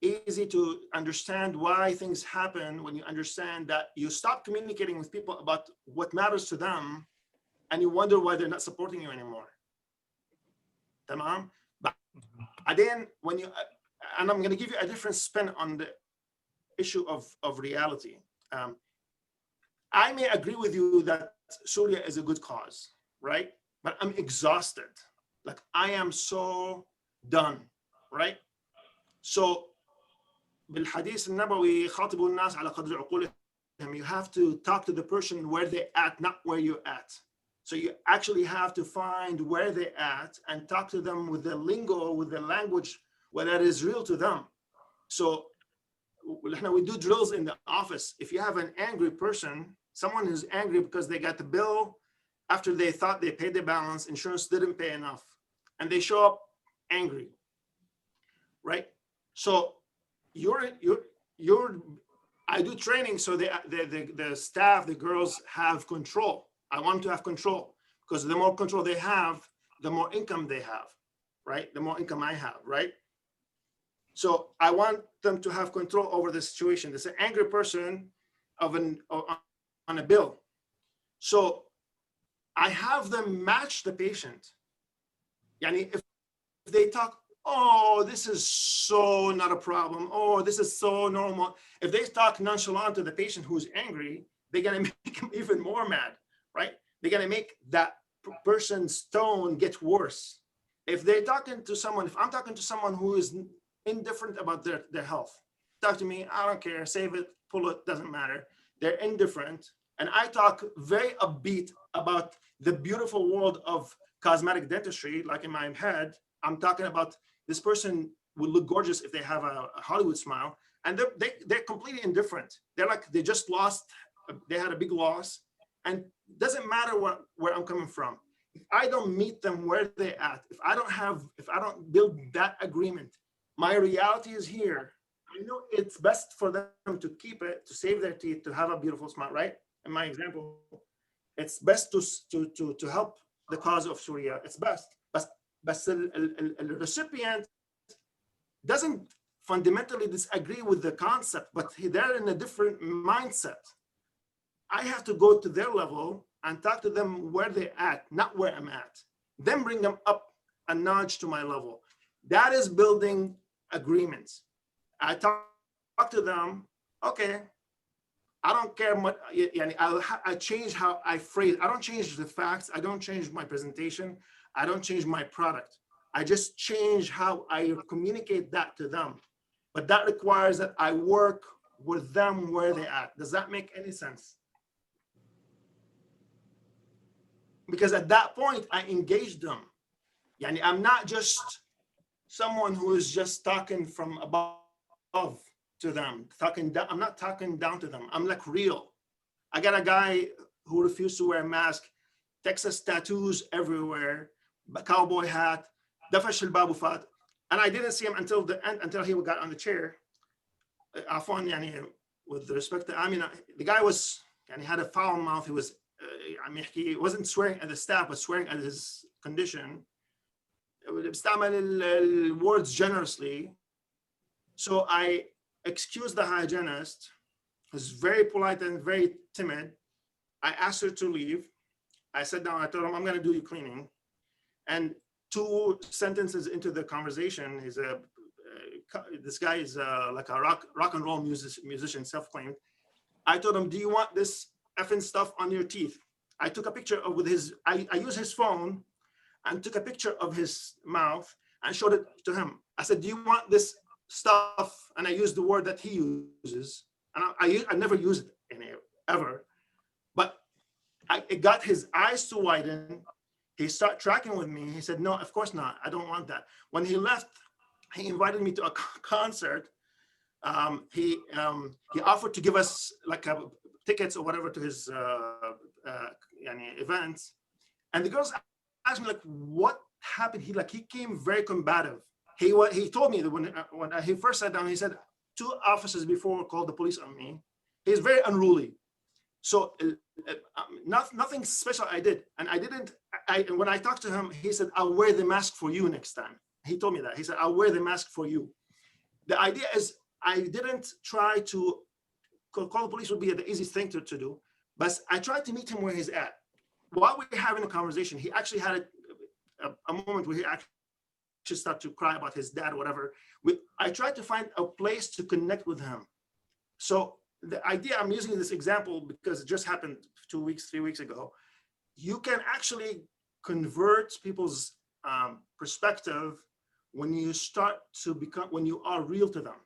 easy to understand why things happen when you understand that you stop communicating with people about what matters to them, and you wonder why they're not supporting you anymore. تمام؟ بعدين when you and I'm going to give you a different spin on the issue of reality. I may agree with you that Syria is a good cause, right? But I'm exhausted. Like I am so done, right? So بالحديث النبوي خاطبوا الناس على قدر عقولهم. You have to talk to the person where they're at, not where you're at. So you actually have to find where they're at and talk to them with the lingo, with the language, where that is real to them. So we do drills in the office. If you have an angry person, someone who's angry because they got the bill after they thought they paid their balance, insurance didn't pay enough, and they show up angry, right? So I do training so the staff, the girls have control. I want to have control because the more control they have, the more income they have, right? The more income I have, right? So I want them to have control over the situation. There's an angry person on a bill. So I have them match the patient. Yani if they talk, oh, this is so not a problem. Oh, this is so normal. If they talk nonchalant to the patient who's angry, they're gonna make him even more mad, right? They're gonna make that person's tone get worse. If they're talking to someone, if I'm talking to someone who is indifferent about their health, talk to me, I don't care, save it, pull it, doesn't matter. They're indifferent. And I talk very upbeat about the beautiful world of cosmetic dentistry, like in my head, I'm talking about this person will look gorgeous if they have a Hollywood smile, and they're completely indifferent. They're like, they just lost, they had a big loss, and doesn't matter where I'm coming from. If I don't meet them where they're at, if I don't build that agreement, my reality is here. I know it's best for them to keep it, to save their teeth, to have a beautiful smile, right? In my example, it's best to help the cause of Syria. It's best. But the recipient doesn't fundamentally disagree with the concept, but they're in a different mindset. I have to go to their level and talk to them where they're at, not where I'm at. Then bring them up a notch to my level. That is building agreements. I talk to them, okay, I don't care much, I change how I phrase, I don't change the facts, I don't change my presentation, I don't change my product. I just change how I communicate that to them. But that requires that I work with them where they're at. Does that make any sense? Because at that point, I engage them. I'm not just someone who is just talking from above to them, I'm not talking down to them. I'm like real. I got a guy who refused to wear a mask, Texas tattoos everywhere, cowboy hat, dafash al-babu fat, and I didn't see him until the end, until he got on the chair. Afwan, with respect to Amina, the guy was, he had a foul mouth. He wasn't swearing at the staff, but swearing at his condition. Words generously. So I excused the hygienist, who's very polite and very timid. I asked her to leave. I sat down, I told him, I'm gonna do your cleaning. And 2 sentences into the conversation, this guy is like a rock and roll musician, self-claimed. I told him, do you want this effing stuff on your teeth? I took a picture with I used his phone and took a picture of his mouth and showed it to him. I said, do you want this stuff? And I used the word that he uses. And I never used it ever. But it got his eyes to widen. He started tracking with me. He said, no, of course not. I don't want that. When he left, he invited me to a concert. He offered to give us like tickets or whatever to his events. And the girls asked me, like, what happened? He came very combative. He told me that when he first sat down, he said 2 officers before called the police on me. He's very unruly. So nothing special I did. And when I talked to him, he said, I'll wear the mask for you next time. He told me that. He said, I'll wear the mask for you. The idea is I didn't try to call the police would be the easiest thing to do, but I tried to meet him where he's at. While we were having a conversation, he actually had a moment where he actually started to cry about his dad or whatever. I tried to find a place to connect with him. So the idea, I'm using this example because it just happened 2 weeks, 3 weeks ago. You can actually convert people's perspective when you start to become, when you are real to them.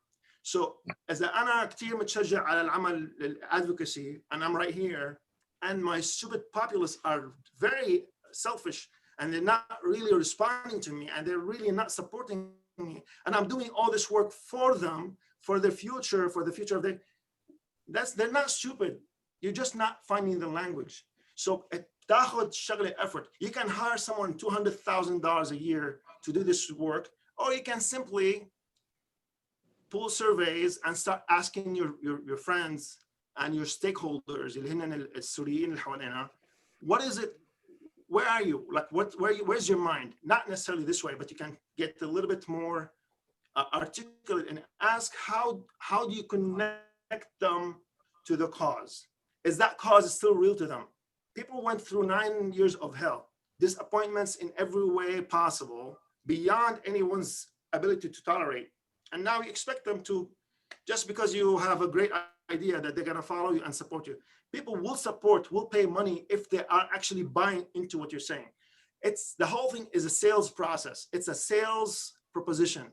So as أنا كتير متشجع على العمل advocacy, and I'm right here, and my stupid populace are very selfish, and they're not really responding to me, and they're really not supporting me, and I'm doing all this work for them, for the future of their, they're not stupid. You're just not finding the language. So تاخد شغلة effort. You can hire someone $200,000 a year to do this work, or you can simply pull surveys and start asking your friends and your stakeholders, what is it? Where are you? Like, where's your mind? Not necessarily this way, but you can get a little bit more articulate and ask how do you connect them to the cause? Is that cause still real to them? People went through 9 years of hell, disappointments in every way possible, beyond anyone's ability to tolerate. And now you expect them to, just because you have a great idea, that they're going to follow you and support you. People will pay money if they are actually buying into what you're saying. The whole thing is a sales process. It's a sales proposition.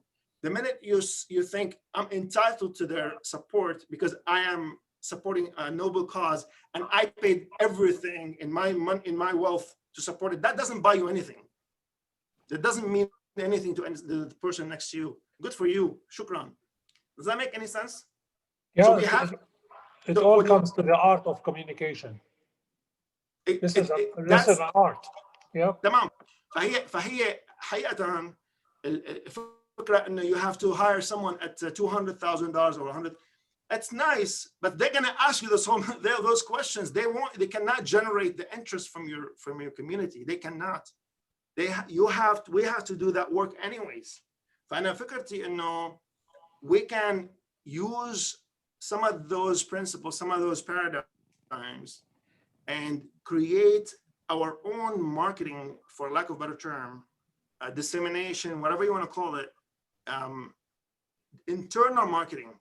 The minute you think I'm entitled to their support because I am supporting a noble cause and I paid everything in my money, in my wealth to support it, that doesn't buy you anything. That doesn't mean anything to the person next to you. Good for you. Shukran. Does that make any sense? Yeah, So we have. it all comes to the art of communication. This is an art. Yeah. تمام. فهي حقيقة الفكرة إنه you have to hire someone at $200,000 or 100. That's nice, but they're gonna ask you those questions. They cannot generate the interest from your community. They cannot. We have to do that work anyways. فأنا فكرتي إنه we can use some of those principles, some of those paradigms, and create our own marketing, for lack of a better term, dissemination, whatever you want to call it, internal marketing.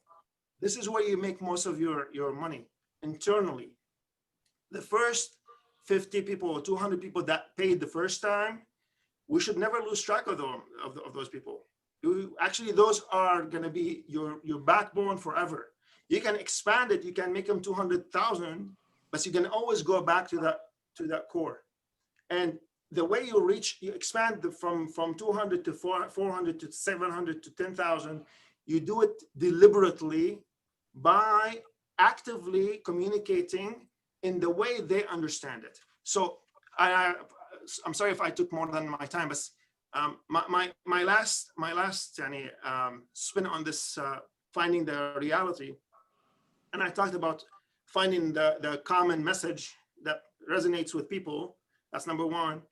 This is where you make most of your money internally. The first 50 people or 200 people that paid the first time, we should never lose track of those people. Actually, those are going to be your backbone forever. You can expand it. You can make them 200,000, but you can always go back to that core. And the way you expand from 200 to 400 to 700 to 10,000, you do it deliberately by actively communicating in the way they understand it. So I'm sorry if I took more than my time, but my last spin on this finding the reality, and I talked about finding the common message that resonates with people. That's number one.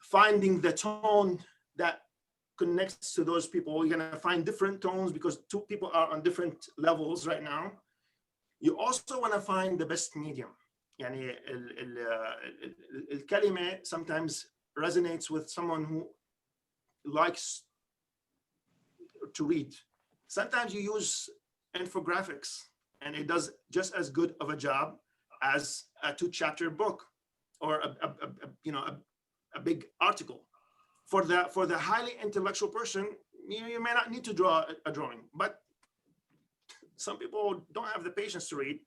Finding the tone that connects to those people. You're gonna find different tones because two people are on different levels right now. You also want to find the best medium. يعني الكلمة sometimes resonates with someone who likes to read. Sometimes you use infographics and it does just as good of a job as a 2-chapter book or a big article. For the highly intellectual person, you may not need to draw a drawing, but some people don't have the patience to read,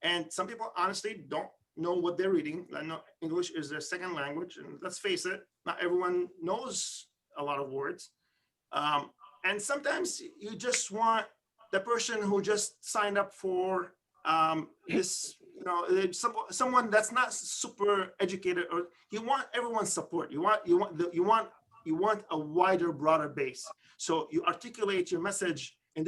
and some people honestly don't know what they're reading. I know English is their second language, and let's face it, not everyone knows a lot of words. And sometimes you just want the person who just signed up for this, someone that's not super educated, or you want everyone's support. You want a wider, broader base. So you articulate your message in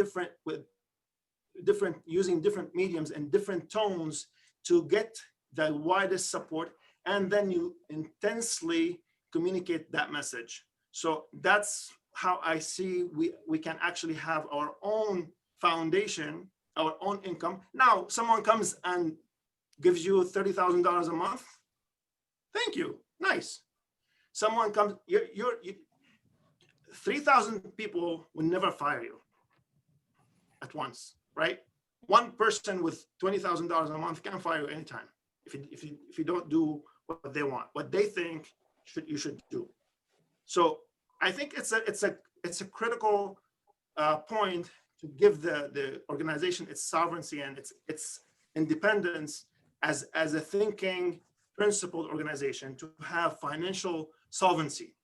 using different mediums and different tones to get the widest support, and then you intensely communicate that message. So that's how I see we can actually have our own foundation, our own income. Now, someone comes and gives you $30,000 a month. Thank you, nice. Someone comes, 3,000 people will never fire you at once, right? One person with $20,000 a month can fire you anytime if you don't do what they want, what they think you should do. So I think it's a critical point to give the organization its sovereignty and its independence as a thinking, principled organization to have financial solvency.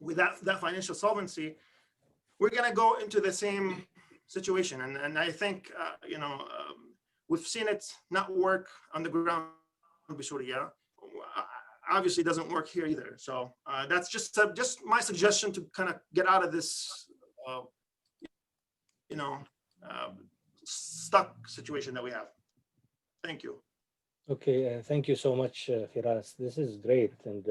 With that financial solvency, we're going to go into the same situation, and I think we've seen it not work on the ground in Syria. Obviously, it doesn't work here either. So that's just my suggestion to kind of get out of this, stuck situation that we have. Thank you. Okay, thank you so much, Firas. This is great. And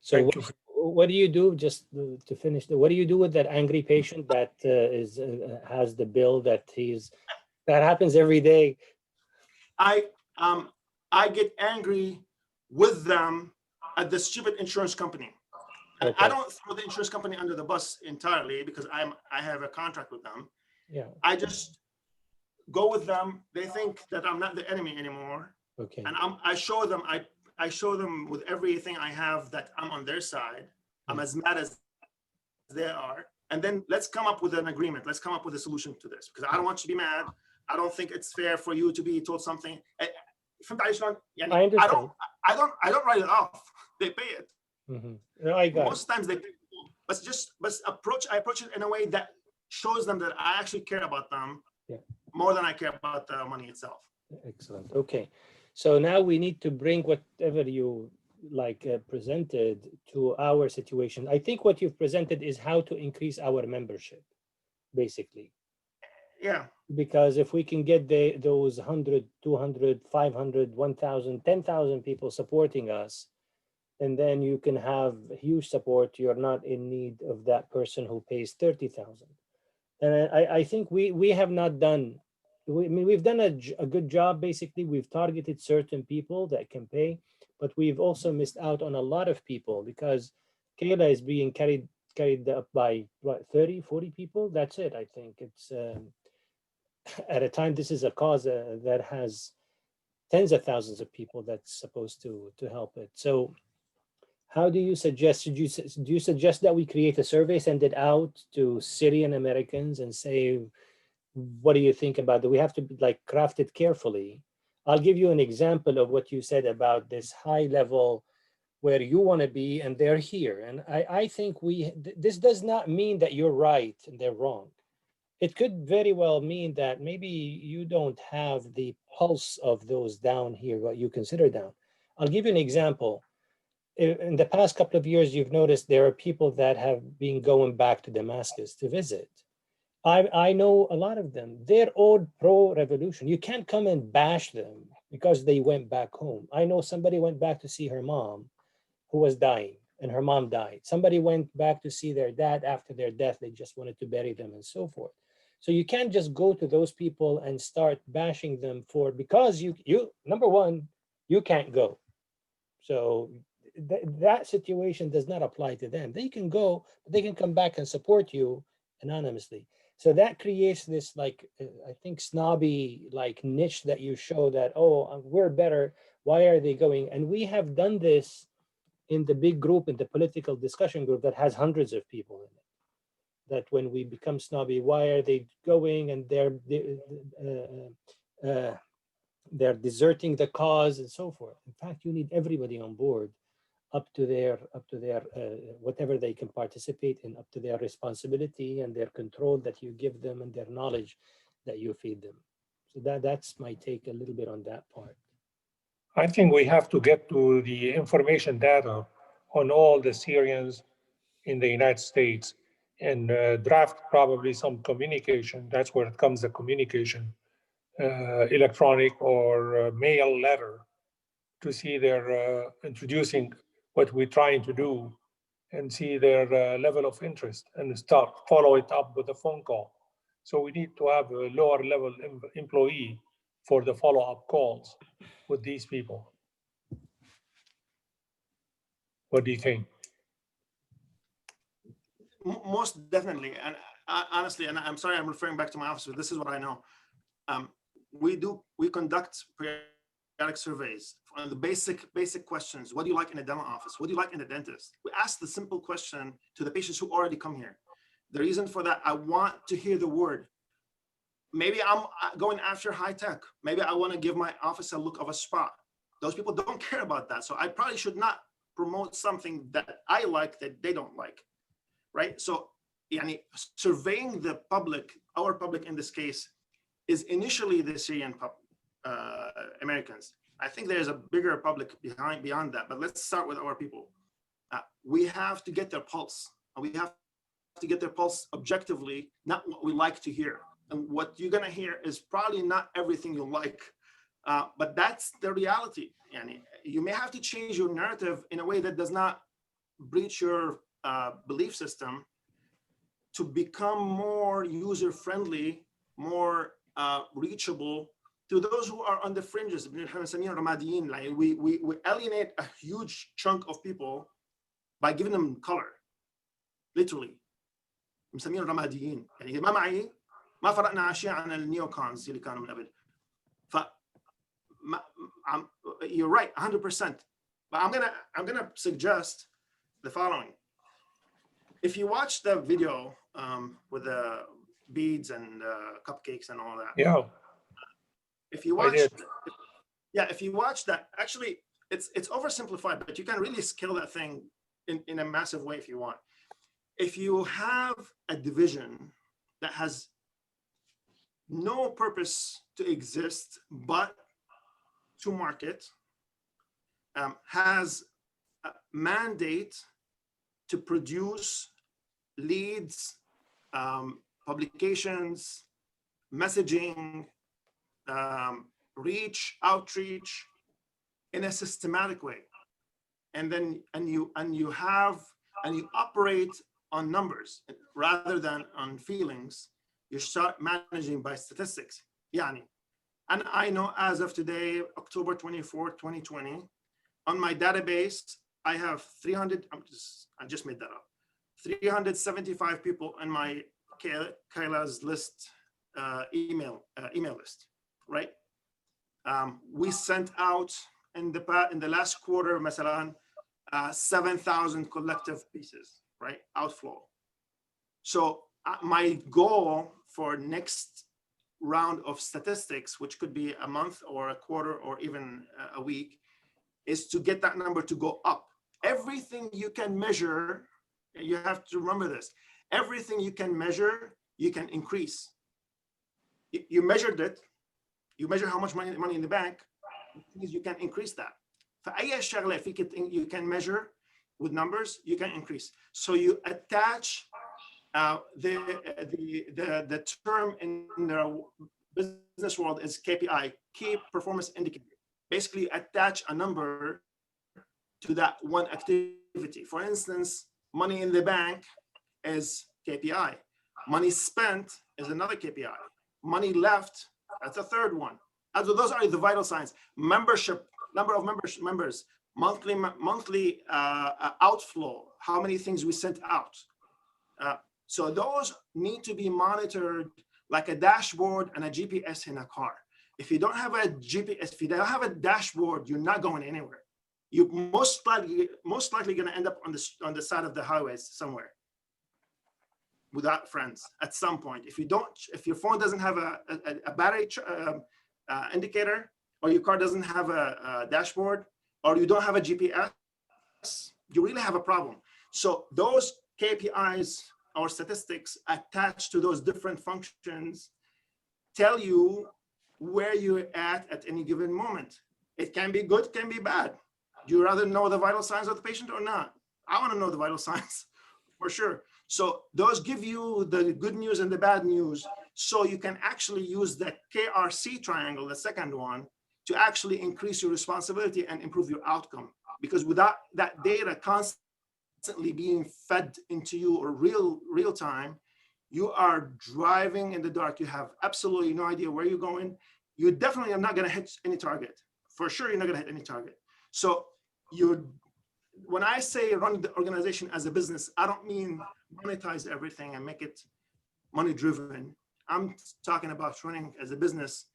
so what do you do, just to finish, what do you do with that angry patient that has the bill that that happens every day? I get angry with them at the stupid insurance company. And I Okay. don't throw the insurance company under the bus entirely because I have a contract with them. Yeah. I just go with them. They think that I'm not the enemy anymore. Okay. And I show them with everything I have that I'm on their side. I'm as mad as they are. And then let's come up with an agreement. Let's come up with a solution to this, because I don't want you to be mad. I don't think it's fair for you to be told something. I understand. I don't write it off. They pay it. No, I got Most times they pay it. But I approach it in a way that shows them that I actually care about them more than I care about the money itself. Excellent. Okay. So now we need to bring whatever you presented to our situation. I think what you've presented is how to increase our membership, basically. Yeah. Because if we can get those 100, 200, 500, 1,000, 10,000 people supporting us, and then you can have huge support. You're not in need of that person who pays 30,000. And I think we have not done, we've done a good job. Basically, we've targeted certain people that can pay, but we've also missed out on a lot of people because Kayla is being carried up by what, 30, 40 people. That's it. I think it's at a time, this is a cause that has tens of thousands of people that's supposed to help it. So how do you suggest, do you suggest that we create a survey, send it out to Syrian Americans and say, what do you think about that? We have to craft it carefully. I'll give you an example of what you said about this high level where you want to be and they're here. And I think this does not mean that you're right and they're wrong. It could very well mean that maybe you don't have the pulse of those down here, what you consider down. I'll give you an example. In the past couple of years, you've noticed there are people that have been going back to Damascus to visit. I know a lot of them. They're all pro-revolution. You can't come and bash them because they went back home. I know somebody went back to see her mom who was dying, and her mom died. Somebody went back to see their dad after their death. They just wanted to bury them and so forth. So you can't just go to those people and start bashing them because you number one, you can't go. So that situation does not apply to them. They can go, but they can come back and support you anonymously. So that creates this I think snobby niche that you show that, oh, we're better. Why are they going? And we have done this in the big group, in the political discussion group that has hundreds of people in it. That when we become snobby, why are they going? And they're deserting the cause and so forth. In fact, you need everybody on board up to their whatever they can participate in, up to their responsibility and their control that you give them and their knowledge that you feed them. So that's my take a little bit on that part. I think we have to get to the information data on all the Syrians in the United States and draft probably some communication. That's where it comes, the communication, electronic or mail letter, to see their introducing what we're trying to do and see their level of interest and start follow it up with a phone call. So we need to have a lower level employee for the follow-up calls with these people. What do you think? Most definitely. And honestly, and I'm sorry, I'm referring back to my office, but this is what I know. We conduct periodic surveys on the basic questions. What do you like in a dental office? What do you like in a dentist? We ask the simple question to the patients who already come here. The reason for that, I want to hear the word. Maybe I'm going after high tech. Maybe I want to give my office a look of a spa. Those people don't care about that. So I probably should not promote something that I like that they don't like, right? So surveying the public, our public in this case, is initially the Syrian Americans. I think there's a bigger public beyond that, but let's start with our people. We have to get their pulse, and we have to get their pulse objectively, not what we like to hear. And what you're gonna hear is probably not everything you like, but that's the reality. And you may have to change your narrative in a way that does not breach your belief system to become more user-friendly, more reachable to those who are on the fringes. Like we alienate a huge chunk of people by giving them color, literally. مسميين رماديين يعني إذا ما معي ما فرقنا شيء عن النيو كونز اللي كانوا من قبل. ف you're right 100%. But I'm gonna suggest the following. If you watch the video with the beads and cupcakes and all that. Yeah. If you watch that, actually it's oversimplified, but you can really scale that thing in a massive way if you want. If you have a division that has no purpose to exist but to market, has a mandate to produce leads, publications, messaging, outreach in a systematic way, and you operate on numbers rather than on feelings. You start managing by statistics. Yani, and I know as of today, October 24, 2020, on my database, I have 300, I just made that up, 375 people on my Kaila's list, email list, right? We sent out in the last quarter, masalan, 7,000 collective pieces, right? Outflow. So my goal for next round of statistics, which could be a month or a quarter or even a week, is to get that number to go up. Everything you can measure, you have to remember this, everything you can measure, you can increase. You measured it, you measure how much money in the bank, you can increase that. فأي شغلة فيك you can measure with numbers, you can increase. So you attach the term in the business world is KPI, key performance indicator. Basically attach a number to that one activity. For instance, money in the bank is KPI. Money spent is another KPI. Money left, that's a third one. So those are the vital signs. Membership, number of members, monthly outflow, how many things we sent out. So those need to be monitored like a dashboard and a GPS in a car. If you don't have a GPS, if you don't have a dashboard, you're not going anywhere. You're most likely going to end up on the side of the highways somewhere without friends at some point. If your phone doesn't have a battery indicator, or your car doesn't have a dashboard, or you don't have a GPS, you really have a problem. So those KPIs or statistics attached to those different functions tell you where you're at any given moment. It can be good, can be bad. Do you rather know the vital signs of the patient or not? I want to know the vital signs for sure. So those give you the good news and the bad news, so you can actually use the KRC triangle, the second one, to actually increase your responsibility and improve your outcome. Because without that data constantly being fed into you or real time, you are driving in the dark. You have absolutely no idea where you're going. You definitely are not going to hit any target. For sure, you're not going to hit any target. So when I say run the organization as a business, I don't mean monetize everything and make it money driven. I'm talking about running as a business,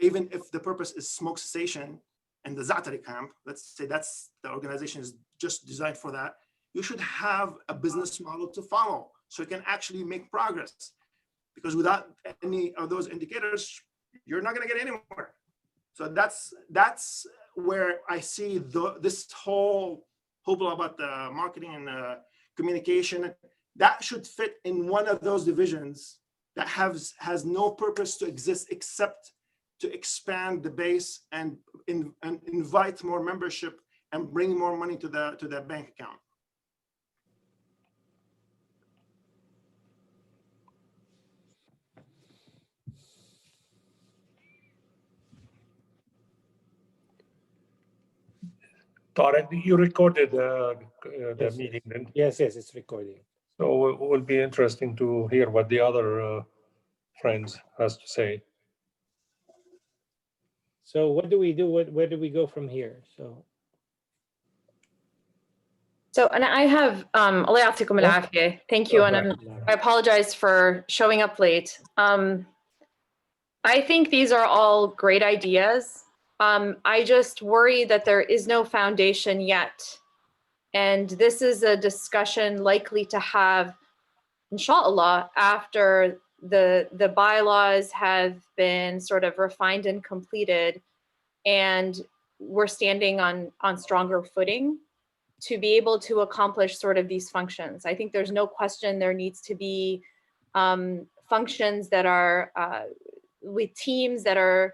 even if the purpose is smoke cessation and the Za'atari camp, let's say that's the organization is just designed for that. You should have a business model to follow so you can actually make progress. Because without any of those indicators, you're not going to get anywhere. So that's where I see this whole hoopla about the marketing and communication. That should fit in one of those divisions that has no purpose to exist except to expand the base and invite more membership and bring more money to the bank account. Tarek, you recorded the meeting, didn't you? Yes, it's recording. So it will be interesting to hear what the other friends has to say. So what do we do? Where do we go from here? So, and I have, Allah ya'atikum al-afiyah. Thank you. And I apologize for showing up late. I think these are all great ideas. I just worry that there is no foundation yet. And this is a discussion likely to have, inshallah, after the bylaws have been sort of refined and completed, and we're standing on stronger footing to be able to accomplish sort of these functions. I think there's no question there needs to be functions that are with teams that are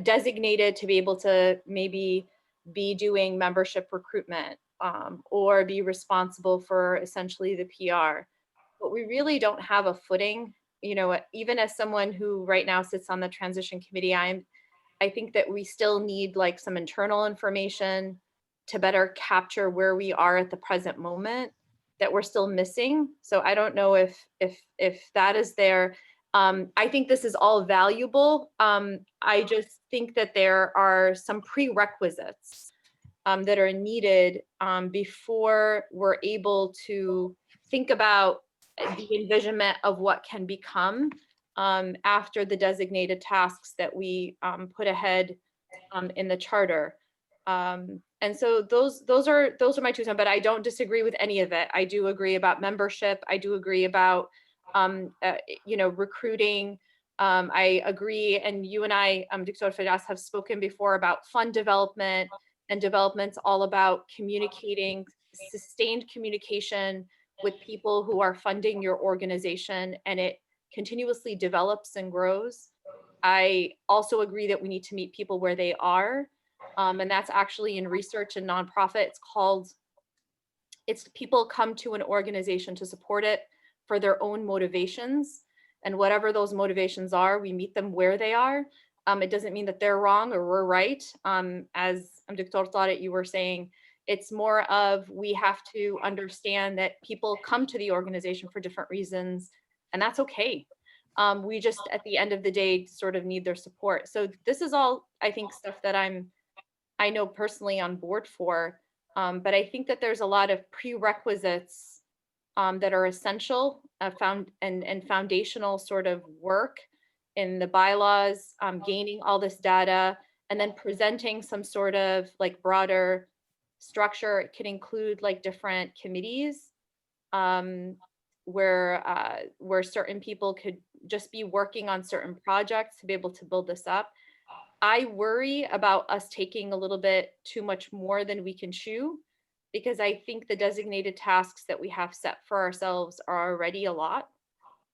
designated to be able to maybe be doing membership recruitment or be responsible for essentially the PR. But we really don't have a footing, you know, even as someone who right now sits on the transition committee, I think that we still need like some internal information to better capture where we are at the present moment that we're still missing. So I don't know if that is there. I think this is all valuable. I just think that there are some prerequisites that are needed before we're able to think about the envisionment of what can become after the designated tasks that we put ahead in the charter. And so those are my 2 cents, but I don't disagree with any of it. I do agree about membership. I do agree about you know, recruiting. I agree, and you and I, Dr. Firas, have spoken before about fund development, and development's all about communicating, sustained communication with people who are funding your organization, and it continuously develops and grows. I also agree that we need to meet people where they are. And that's actually in research and nonprofit. It's people come to an organization to support it for their own motivations. And whatever those motivations are, we meet them where they are. It doesn't mean that they're wrong or we're right. As Dr. Tariq, you were saying, it's more of we have to understand that people come to the organization for different reasons, and that's okay. We just, at the end of the day, sort of need their support. So this is all, I think, stuff that I know personally on board for, but I think that there's a lot of prerequisites that are essential, and foundational sort of work in the bylaws, gaining all this data, and then presenting some sort of like broader structure. It could include like different committees where certain people could just be working on certain projects to be able to build this up. I worry about us taking a little bit too much more than we can chew, because I think the designated tasks that we have set for ourselves are already a lot.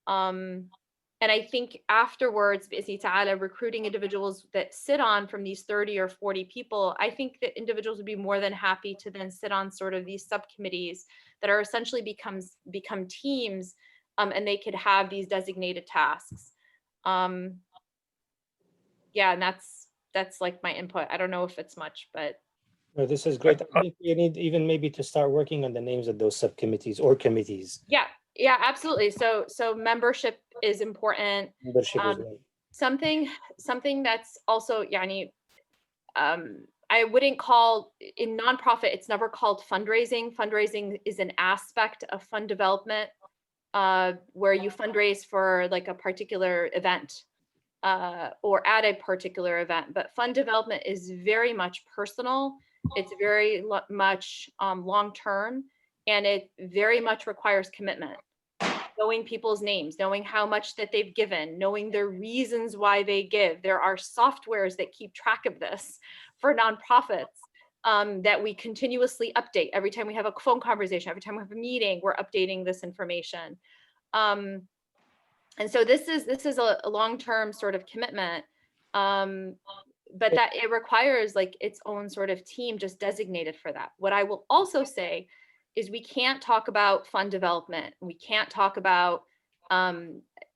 And I think afterwards, bi'idhni ta'ala, recruiting individuals that sit on from these 30 or 40 people, I think that individuals would be more than happy to then sit on sort of these subcommittees that are essentially become teams, and they could have these designated tasks. Yeah, and that's like my input. I don't know if it's much, but. No, this is great. I think you need even maybe to start working on the names of those subcommittees or committees. Yeah, absolutely. So membership is important. Membership as well. Something that's also, yani, I wouldn't call, in nonprofit, it's never called fundraising. Fundraising is an aspect of fund development where you fundraise for like a particular event or at a particular event. But fund development is very much personal. It's very much long-term, and it very much requires commitment. Knowing people's names, knowing how much that they've given, knowing their reasons why they give. There are softwares that keep track of this for nonprofits that we continuously update. Every time we have a phone conversation, every time we have a meeting, we're updating this information. And so this is a long-term sort of commitment, but that it requires like its own sort of team just designated for that. What I will also say is we can't talk about fund development. We can't talk about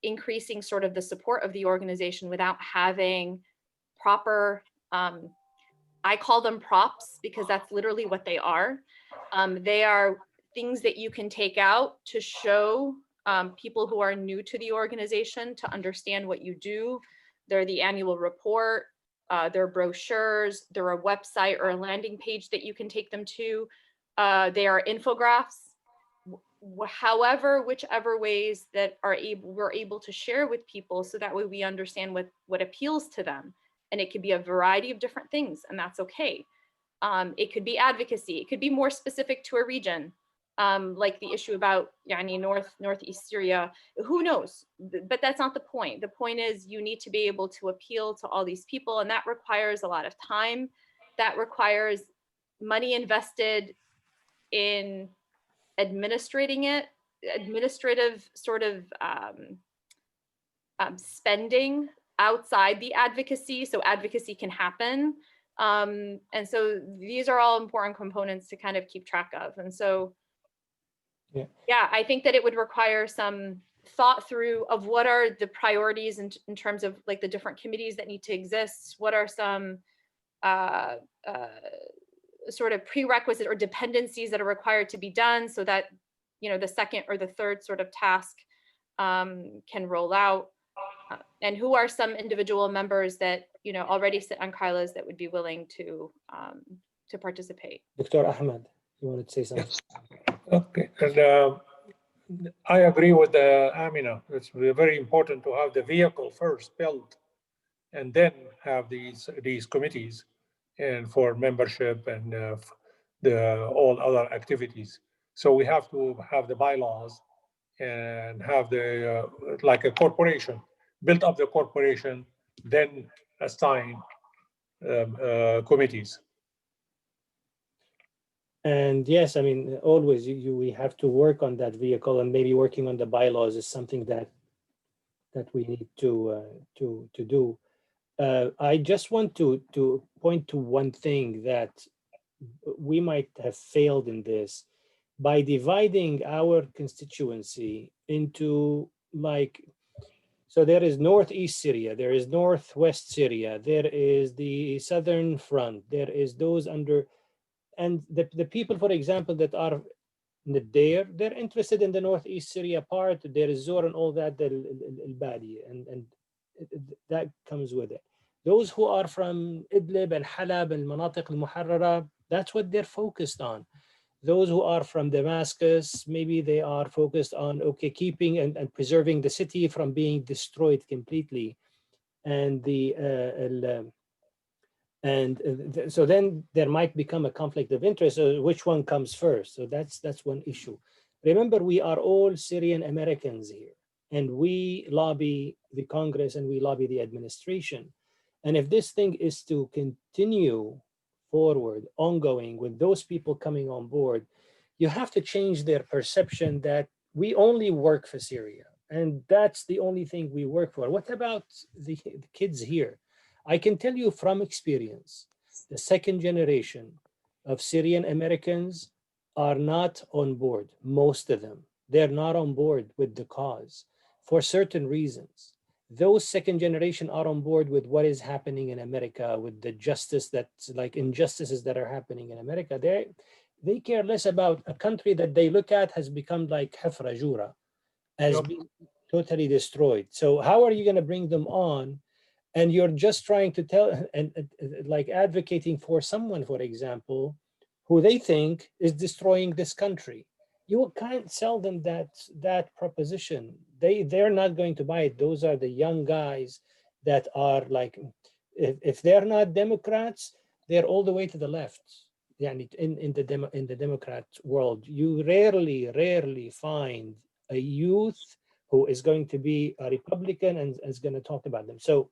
increasing sort of the support of the organization without having proper I call them props because that's literally what they are. They are things that you can take out to show people who are new to the organization to understand what you do. They're the annual report, they're brochures, they're a website or a landing page that you can take them to. They are infographics. However, whichever ways that we're able to share with people, so that way we understand what appeals to them. And it could be a variety of different things, and that's okay. It could be advocacy. It could be more specific to a region, like the issue about northeast Syria. Who knows? But that's not the point. The point is you need to be able to appeal to all these people, and that requires a lot of time. That requires money invested in administrating it, administrative sort of spending outside the advocacy, so advocacy can happen. And so these are all important components to kind of keep track of. And so, yeah, I think that it would require some thought through of what are the priorities in terms of like the different committees that need to exist. What are some sort of prerequisite or dependencies that are required to be done so that, the second or the third sort of task can roll out. And who are some individual members that already sit on Kyla's that would be willing to participate? Dr. Ahmed, you wanted to say something? Yes. Okay, and I agree with Amina. It's very important to have the vehicle first built, and then have these committees, and for membership and all other activities. So we have to have the bylaws and have the like a corporation, build up the corporation, then assign committees. And yes, I mean, always we have to work on that vehicle, and maybe working on the bylaws is something that we need to do. I just want to point to one thing that we might have failed in this by dividing our constituency into so there is Northeast Syria, there is Northwest Syria, there is the Southern Front, there is those under, and the people, for example, that are there, they're interested in the Northeast Syria part. There is Zor and all that, Al-Badi, and that comes with it. Those who are from Idlib and Halab and Manatiq al-Muharrara, that's what they're focused on. Those who are from Damascus, maybe they are focused on, keeping and preserving the city from being destroyed completely. And so then there might become a conflict of interest. So which one comes first? So that's one issue. Remember, we are all Syrian Americans here, and we lobby the Congress and we lobby the administration. And if this thing is to continue forward, ongoing, with those people coming on board, you have to change their perception that we only work for Syria, and that's the only thing we work for. What about the kids here? I can tell you from experience, the second generation of Syrian Americans are not on board, most of them. They're not on board with the cause for certain reasons. Those second generation are on board with what is happening in America, with the justice that's like injustices that are happening in America. They care less about a country that they look at has become like Hafra Jura, has been totally destroyed. So how are you going to bring them on? And you're just trying to tell and like advocating for someone, for example, who they think is destroying this country. You can't sell them that proposition. They're not going to buy it. Those are the young guys that are like, if they're not Democrats, they're all the way to the left. Yeah, in the Democrat world, you rarely find a youth who is going to be a Republican and is going to talk about them. So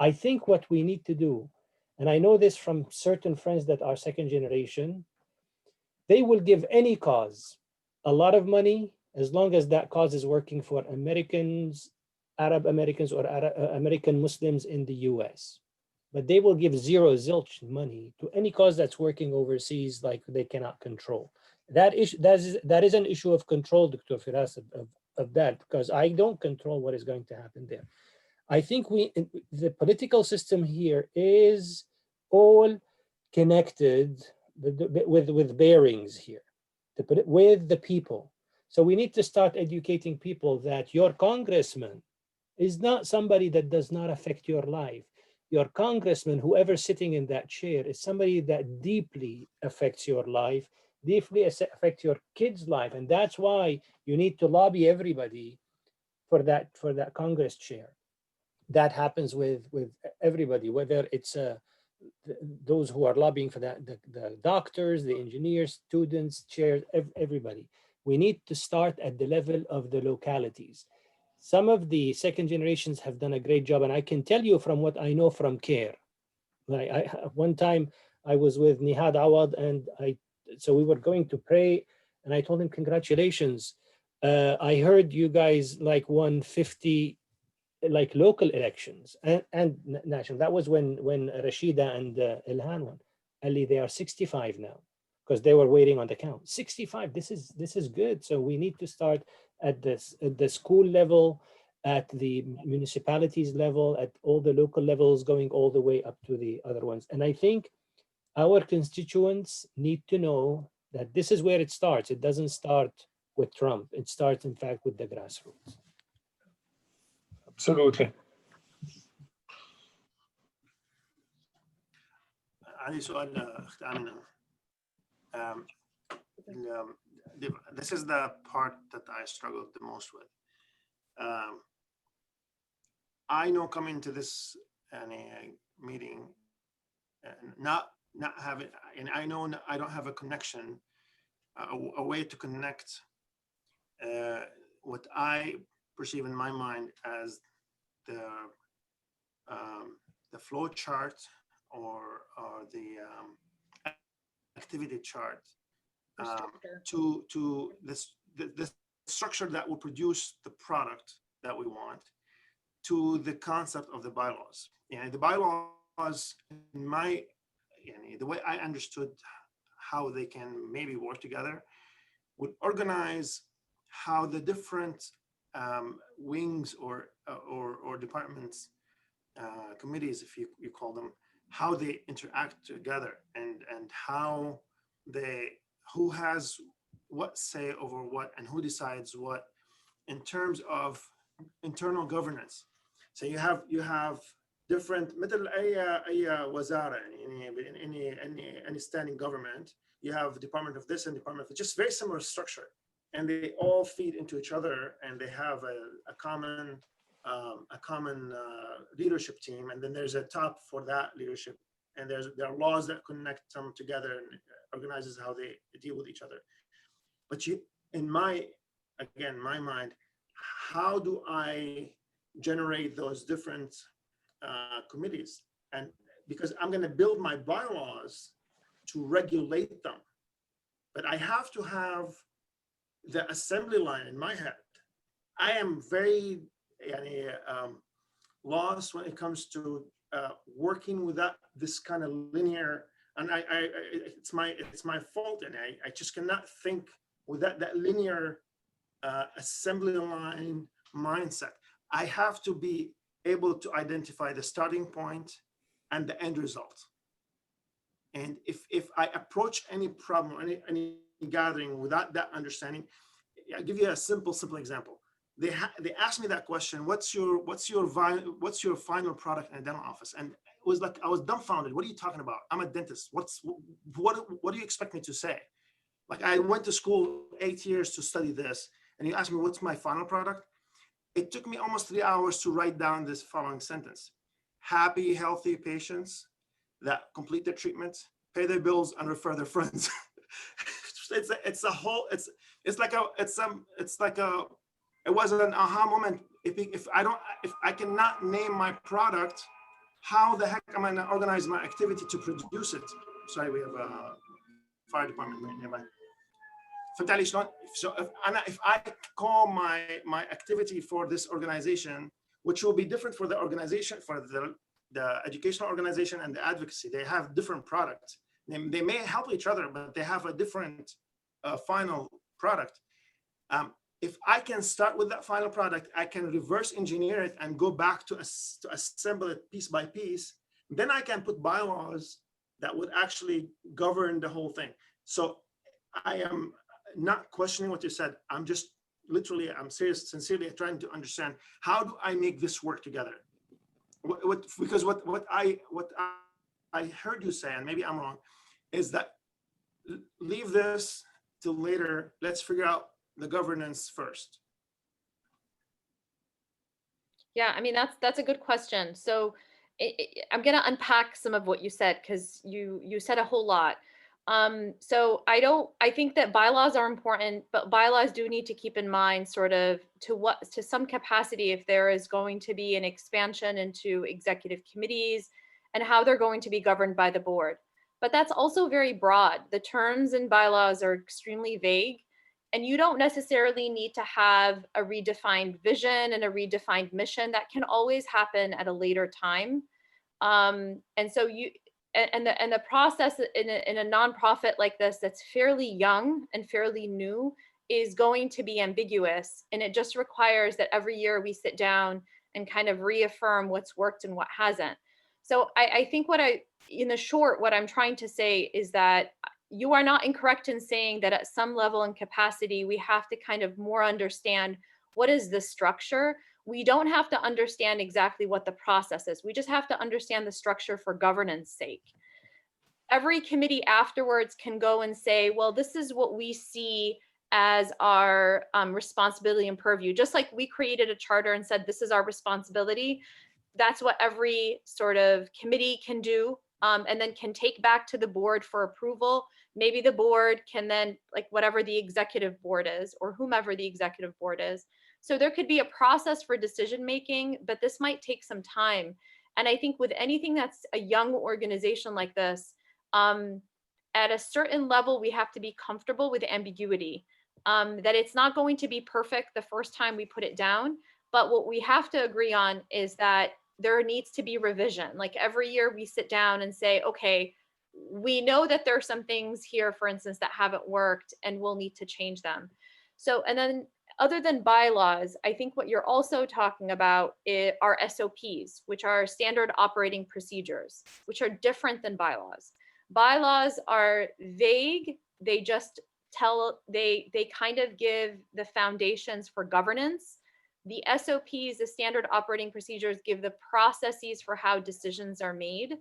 I think what we need to do, and I know this from certain friends that are second generation, they will give any cause a lot of money as long as that cause is working for Americans, Arab Americans, or American Muslims in the US. But they will give zilch money to any cause that's working overseas, like they cannot control. That is an issue of control, Dr. Firas, of that, because I don't control what is going to happen there. I think the political system here is all connected with bearings here, to put it with the people. So we need to start educating people that your congressman is not somebody that does not affect your life. Your congressman, whoever's sitting in that chair, is somebody that deeply affects your life, deeply affects your kid's life. And that's why you need to lobby everybody for that Congress chair. That happens with everybody, whether it's those who are lobbying for that, the doctors, the engineers, students, chairs, everybody. We need to start at the level of the localities. Some of the second generations have done a great job, and I can tell you from what I know from CARE. One time I was with Nihad Awad, and so we were going to pray, and I told him, congratulations. I heard you guys like won 50 like local elections and national. That was when Rashida and Ilhan won. Ali, they are 65 now because they were waiting on the count. 65. This is good. So we need to start at the school level, at the municipalities level, at all the local levels, going all the way up to the other ones. And I think our constituents need to know that this is where it starts. It doesn't start with Trump. It starts, in fact, with the grassroots. Absolutely. عندي سؤال أخت آمنة. This is the part that I struggled the most with. I know coming to this meeting, not having, and I know I don't have a connection, a way to connect what I perceive in my mind as the flow chart or the activity chart to the structure that will produce the product that we want, to the concept of the bylaws. The bylaws, in the way I understood how they can maybe work together, would organize how the different wings or departments, committees, if you call them, how they interact together, and how who has what say over what, and who decides what in terms of internal governance. So you have different مثل أي وزارة in any standing government, you have department of this and department of just very similar structure, and they all feed into each other, and they have a common leadership team, and then there's a top for that leadership, and there are laws that connect them together and organizes how they deal with each other. But in my mind, how do I generate those different committees? And because I'm going to build my bylaws to regulate them, but I have to have the assembly line in my head. I am very lost when it comes to working with this kind of linear, and it's my fault, and I just cannot think with that linear assembly line mindset. I have to be able to identify the starting point and the end result. And if I approach any problem, any gathering without that understanding, I'll give you a simple example. They asked me that question: what's your final product in a dental office? And it was like I was dumbfounded. What are you talking about? I'm a dentist. What do you expect me to say? Like, I went to school 8 years to study this, and you asked me what's my final product? It took me almost 3 hours to write down this following sentence: happy, healthy patients that complete their treatment, pay their bills, and refer their friends. It was an aha moment. If I cannot name my product, how the heck am I going to organize my activity to produce it? Sorry, we have a fire department right nearby. So if I call my activity for this organization, which will be different for the organization, for the educational organization and the advocacy, they have different products. They may help each other, but they have a different final product. If I can start with that final product, I can reverse engineer it and go back to assemble it piece by piece. Then I can put bylaws, that would actually govern the whole thing. So I am not questioning what you said. I'm just literally, I'm serious, sincerely trying to understand, how do I make this work together? Because what I heard you say, and maybe I'm wrong, is that leave this till later. Let's figure out the governance first. Yeah, I mean, that's a good question. So I'm going to unpack some of what you said, because you said a whole lot. So I think that bylaws are important, but bylaws do need to keep in mind sort of to some capacity, if there is going to be an expansion into executive committees and how they're going to be governed by the board. But that's also very broad. The terms in bylaws are extremely vague, and you don't necessarily need to have a redefined vision and a redefined mission. That can always happen at a later time. And so the process in a nonprofit like this that's fairly young and fairly new is going to be ambiguous. And it just requires that every year we sit down and kind of reaffirm what's worked and what hasn't. So I think in the short, what I'm trying to say is that you are not incorrect in saying that at some level and capacity, we have to kind of more understand what is the structure. We don't have to understand exactly what the process is. We just have to understand the structure for governance sake. Every committee afterwards can go and say, well, this is what we see as our responsibility and purview. Just like we created a charter and said, this is our responsibility. That's what every sort of committee can do, and then can take back to the board for approval. Maybe the board can then, like whatever the executive board is, or whomever the executive board is. So there could be a process for decision making, but this might take some time. And I think with anything that's a young organization like this, at a certain level, we have to be comfortable with ambiguity, that it's not going to be perfect the first time we put it down. But what we have to agree on is that there needs to be revision. Like every year we sit down and say, okay, we know that there are some things here, for instance, that haven't worked and we'll need to change them. So, and then other than bylaws, I think what you're also talking about are SOPs, which are standard operating procedures, which are different than bylaws. Bylaws are vague. They just they kind of give the foundations for governance. The SOPs, the standard operating procedures, give the processes for how decisions are made.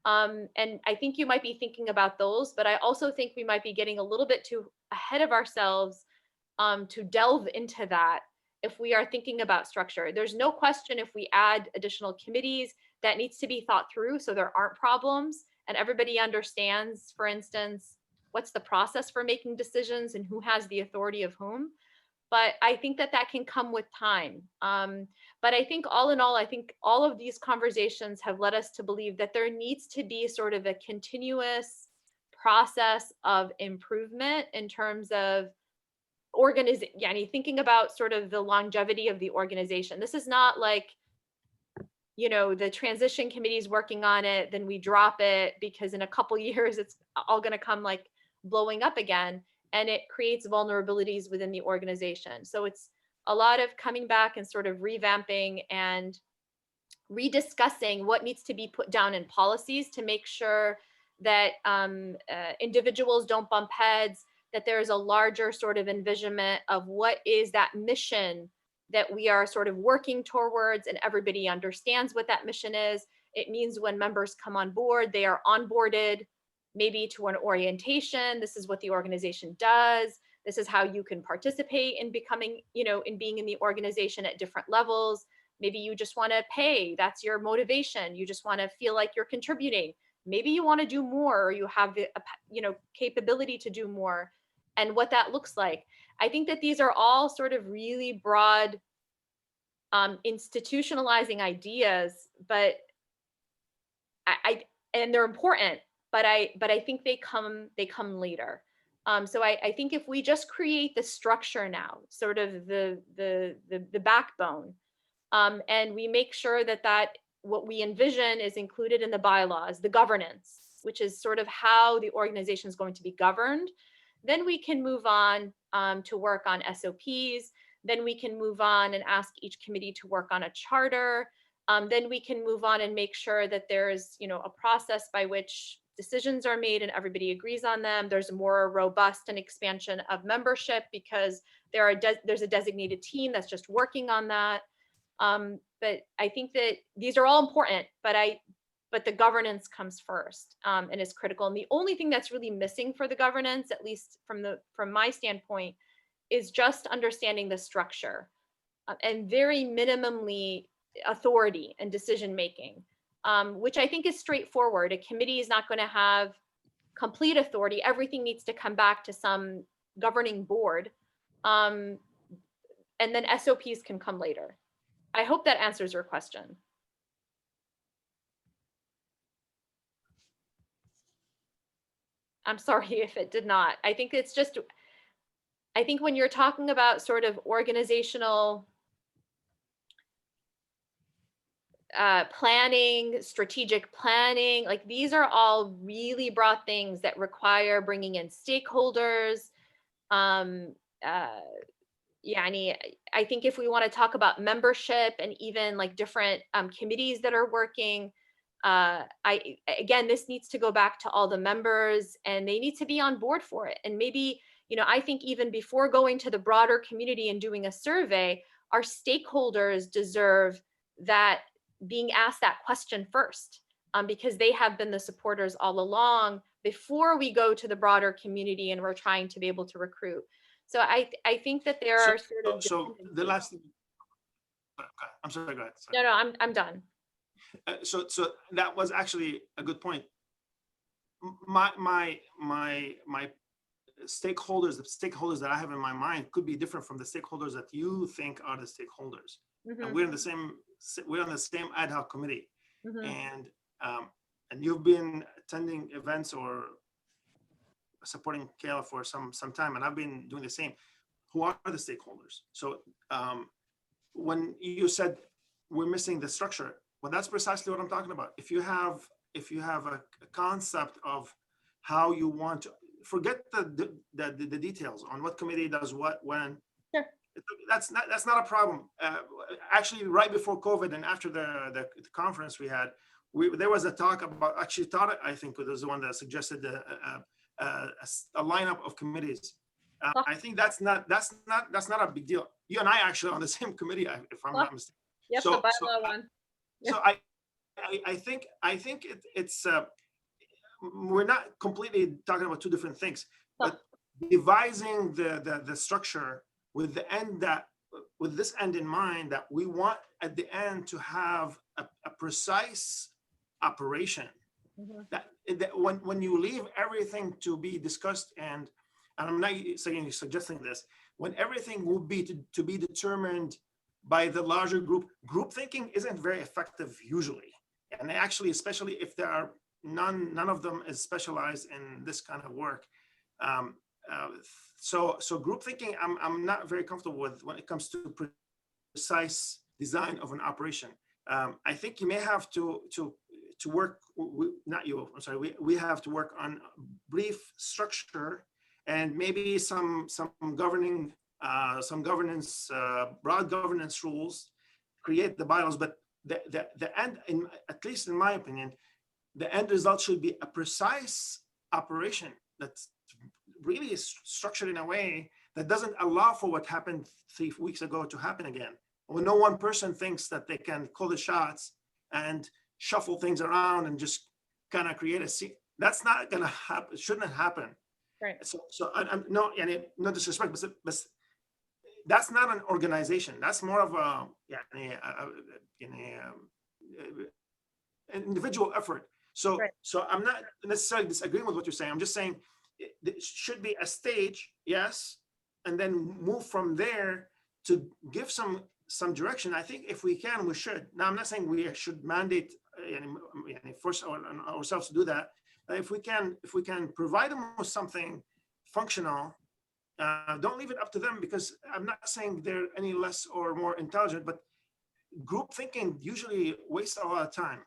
And I think you might be thinking about those, but I also think we might be getting a little bit too ahead of ourselves to delve into that if we are thinking about structure. There's no question if we add additional committees, that needs to be thought through so there aren't problems and everybody understands, for instance, what's the process for making decisions and who has the authority of whom. But I think that can come with time. But I think all in all, I think all of these conversations have led us to believe that there needs to be sort of a continuous process of improvement in terms of thinking about sort of the longevity of the organization. This is not like, the transition committee is working on it, then we drop it because in a couple years it's all going to come like blowing up again. And it creates vulnerabilities within the organization. So it's a lot of coming back and sort of revamping and rediscussing what needs to be put down in policies to make sure that individuals don't bump heads, that there is a larger sort of envisionment of what is that mission that we are sort of working towards, and everybody understands what that mission is. It means when members come on board, they are onboarded maybe to an orientation. This is what the organization does. This is how you can participate in becoming, in being in the organization at different levels. Maybe you just want to pay. That's your motivation. You just want to feel like you're contributing. Maybe you want to do more, or you have the, capability to do more, and what that looks like. I think that these are all sort of really broad, institutionalizing ideas, but and they're important. But I think they come later. So I think if we just create the structure now, sort of the backbone, and we make sure that what we envision is included in the bylaws, the governance, which is sort of how the organization is going to be governed, then we can move on to work on SOPs. Then we can move on and ask each committee to work on a charter. Then we can move on and make sure that there's, a process by which decisions are made and everybody agrees on them. There's a more robust and expansion of membership because there's a designated team that's just working on that. But I think that these are all important, but the governance comes first, and is critical. And the only thing that's really missing for the governance, at least from my standpoint, is just understanding the structure, and very minimally authority and decision making, which I think is straightforward. A committee is not going to have complete authority. Everything needs to come back to some governing board, and then SOPs can come later. I hope that answers your question. I'm sorry if it did not. I think it's just, I think when you're talking about sort of organizational planning, strategic planning, like these are all really broad things that require bringing in stakeholders. Yani, I think if we want to talk about membership and even like different committees that are working, again, this needs to go back to all the members and they need to be on board for it. And maybe, you know, I think even before going to the broader community and doing a survey, our stakeholders deserve that, being asked that question first, because they have been the supporters all along before we go to the broader community and we're trying to be able to recruit. So I think that there are sort of. So the last thing, I'm sorry, go ahead. Sorry. No, I'm done. So that was actually a good point. My stakeholders, the stakeholders that I have in my mind could be different from the stakeholders that you think are the stakeholders. Mm-hmm. And we're on the same ad hoc committee. Mm-hmm. And you've been attending events or supporting Kayla for some time, and I've been doing the same. Who are the stakeholders? So when you said we're missing the structure, well, that's precisely what I'm talking about. If you have a concept of how you want to, forget the details on what committee does what when. Sure. That's not a problem. Actually, right before COVID and after the conference we had, there was a talk about, actually Tariq, I think, was the one that suggested a lineup of committees. I think that's not a big deal. You and I actually on the same committee, if I'm not mistaken. Yep, the bylaw one. So I think it's we're not completely talking about two different things, but devising the structure with this end in mind, that we want at the end to have a precise operation. Mm-hmm. That when you leave everything to be discussed, and I'm not suggesting this, when everything will be to be determined by the larger group thinking isn't very effective usually. And actually, especially if there are none of them is specialized in this kind of work. So group thinking, I'm not very comfortable with when it comes to precise design of an operation. I think you may have to work, not you, I'm sorry, we have to work on brief structure and maybe some governance, broad governance rules, create the bylaws, but the end, at least in my opinion, the end result should be a precise operation that's really structured in a way that doesn't allow for what happened 3 weeks ago to happen again. When no one person thinks that they can call the shots and shuffle things around and just kind of create a scene. That's not going to happen. It shouldn't happen. Right. So I'm no disrespect, but that's not an organization. That's more of an individual effort. So right. So I'm not necessarily disagreeing with what you're saying. I'm just saying it should be a stage, yes, and then move from there to give some direction. I think if we can, we should. Now, I'm not saying we should mandate force ourselves to do that. If we can provide them with something functional, don't leave it up to them, because I'm not saying they're any less or more intelligent, but group thinking usually wastes a lot of time.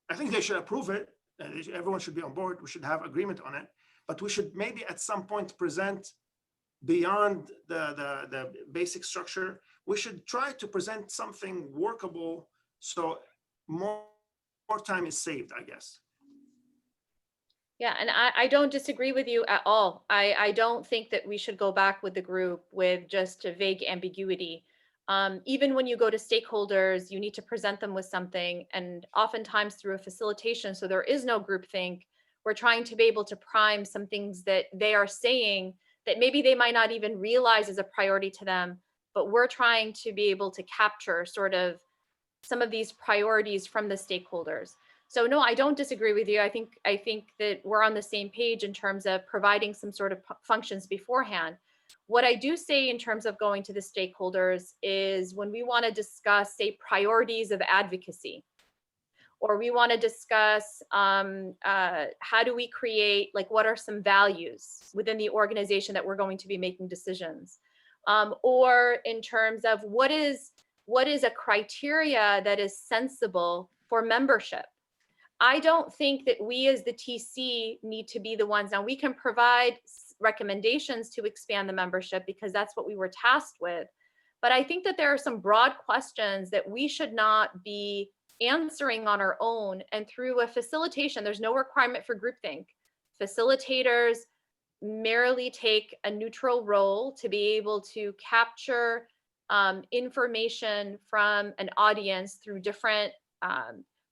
I think they should approve it. Everyone should be on board. We should have agreement on it, but we should maybe at some point present beyond the basic structure. We should try to present something workable, so more time is saved, I guess. Yeah, and I don't disagree with you at all. I don't think that we should go back with the group with just a vague ambiguity. Even when you go to stakeholders, you need to present them with something, and oftentimes through a facilitation, so there is no groupthink. We're trying to be able to prime some things that they are saying that maybe they might not even realize is a priority to them, but we're trying to be able to capture sort of some of these priorities from the stakeholders. So no, I don't disagree with you. I think that we're on the same page in terms of providing some sort of functions beforehand. What I do say in terms of going to the stakeholders is when we want to discuss, say, priorities of advocacy, or we want to discuss how do we create, like, what are some values within the organization that we're going to be making decisions, or in terms of what is a criteria that is sensible for membership. I don't think that we as the TC need to be the ones. Now, we can provide recommendations to expand the membership because that's what we were tasked with. But I think that there are some broad questions that we should not be answering on our own. And through a facilitation, there's no requirement for groupthink. Facilitators merely take a neutral role to be able to capture information from an audience through different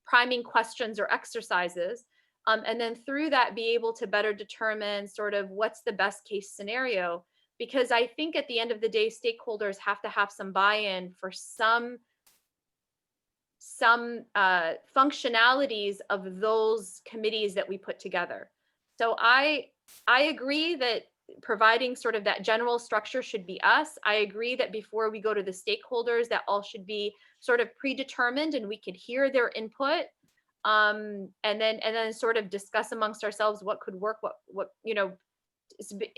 priming questions or exercises, and then through that be able to better determine sort of what's the best case scenario. Because I think at the end of the day, stakeholders have to have some buy-in for some functionalities of those committees that we put together. So I agree that providing sort of that general structure should be us. I agree that before we go to the stakeholders, that all should be sort of predetermined and we could hear their input, and then sort of discuss amongst ourselves what could work, what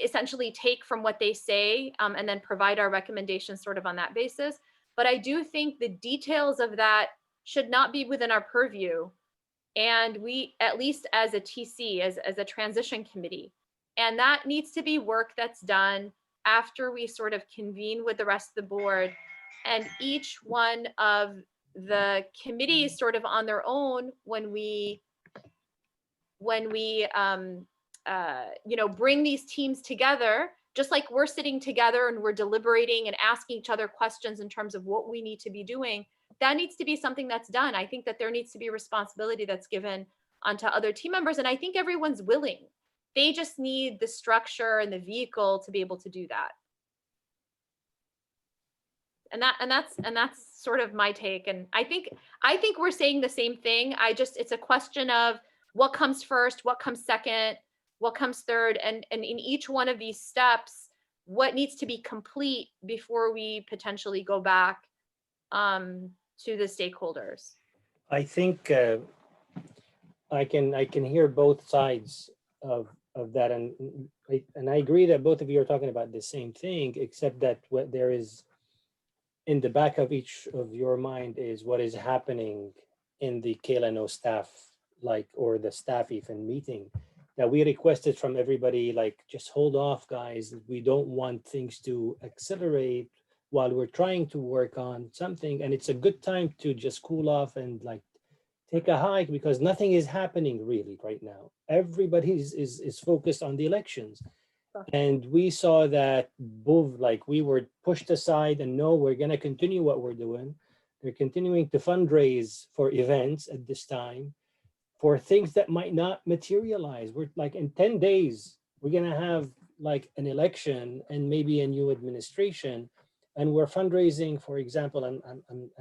essentially take from what they say, and then provide our recommendations sort of on that basis. But I do think the details of that should not be within our purview, and we, at least as a TC, as a transition committee, and that needs to be work that's done after we sort of convene with the rest of the board, and each one of the committees sort of on their own, when we bring these teams together, just like we're sitting together and we're deliberating and asking each other questions in terms of what we need to be doing, that needs to be something that's done. I think that there needs to be responsibility that's given onto other team members, and I think everyone's willing. They just need the structure and the vehicle to be able to do that. And that's sort of my take. And I think we're saying the same thing. It's a question of what comes first, what comes second, what comes third, and in each one of these steps, what needs to be complete before we potentially go back to the stakeholders. I think I can hear both sides of that, and I agree that both of you are talking about the same thing, except that what there is in the back of each of your mind is what is happening in the KLNO staff, like, or the staff even meeting. Now, we requested from everybody, like, just hold off, guys. We don't want things to accelerate while we're trying to work on something, and it's a good time to just cool off and like take a hike, because nothing is happening really right now. Everybody is focused on the elections. And we saw that both, like, we were pushed aside, and no, we're going to continue what we're doing. They're continuing to fundraise for events at this time for things that might not materialize. We're like, in 10 days, we're going to have like an election and maybe a new administration. And we're fundraising, for example, and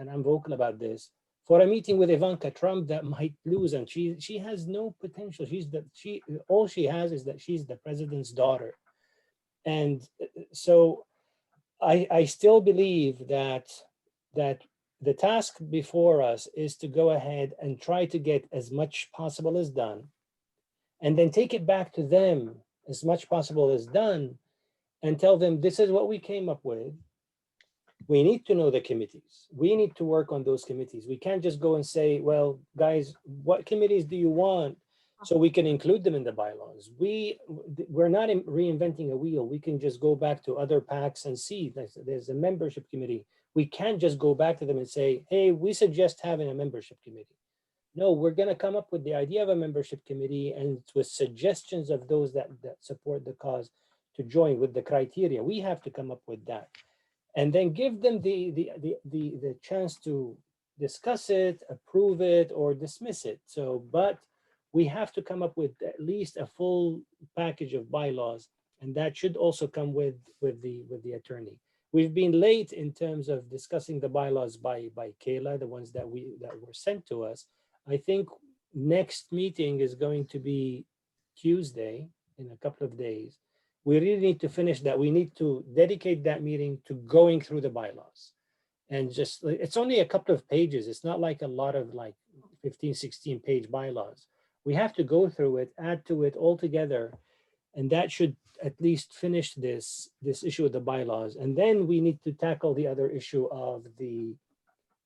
I'm vocal about this, for a meeting with Ivanka Trump that might lose, and she has no potential. All she has is that she's the president's daughter. And so I still believe that the task before us is to go ahead and try to get as much possible as done, and then take it back to them as much possible as done, and tell them this is what we came up with. We need to know the committees. We need to work on those committees. We can't just go and say, well, guys, what committees do you want? So we can include them in the bylaws. We're not reinventing a wheel. We can just go back to other PACs and see there's a membership committee. We can't just go back to them and say, hey, we suggest having a membership committee. no, we're going to come up with the idea of a membership committee and with suggestions of those that support the cause to join with the criteria. We have to come up with that. And then give them the chance to discuss it, approve it, or dismiss it. So, but we have to come up with at least a full package of bylaws, and that should also come with the attorney. We've been late in terms of discussing the bylaws by Kayla, the ones that were sent to us. I think next meeting is going to be Tuesday, in a couple of days. We really need to finish that. We need to dedicate that meeting to going through the bylaws. And just, it's only a couple of pages. It's not like a lot of like 15, 16 page bylaws. We have to go through it, add to it all together. And that should at least finish this issue of the bylaws. And then we need to tackle the other issue of the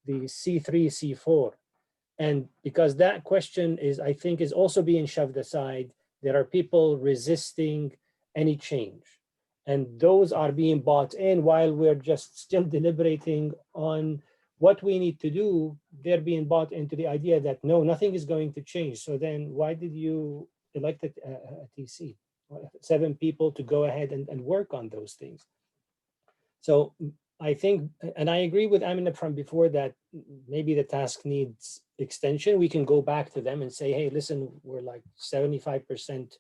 C3, C4. And because that question is, I think, is also being shoved aside. There are people resisting any change. And those are being bought in while we're just still deliberating on what we need to do. They're being bought into the idea that no, nothing is going to change. So then why did you elect a TC? 7 people to go ahead and work on those things. So I think, and I agree with Amina from before that maybe the task needs extension. We can go back to them and say, hey, listen, we're like 75%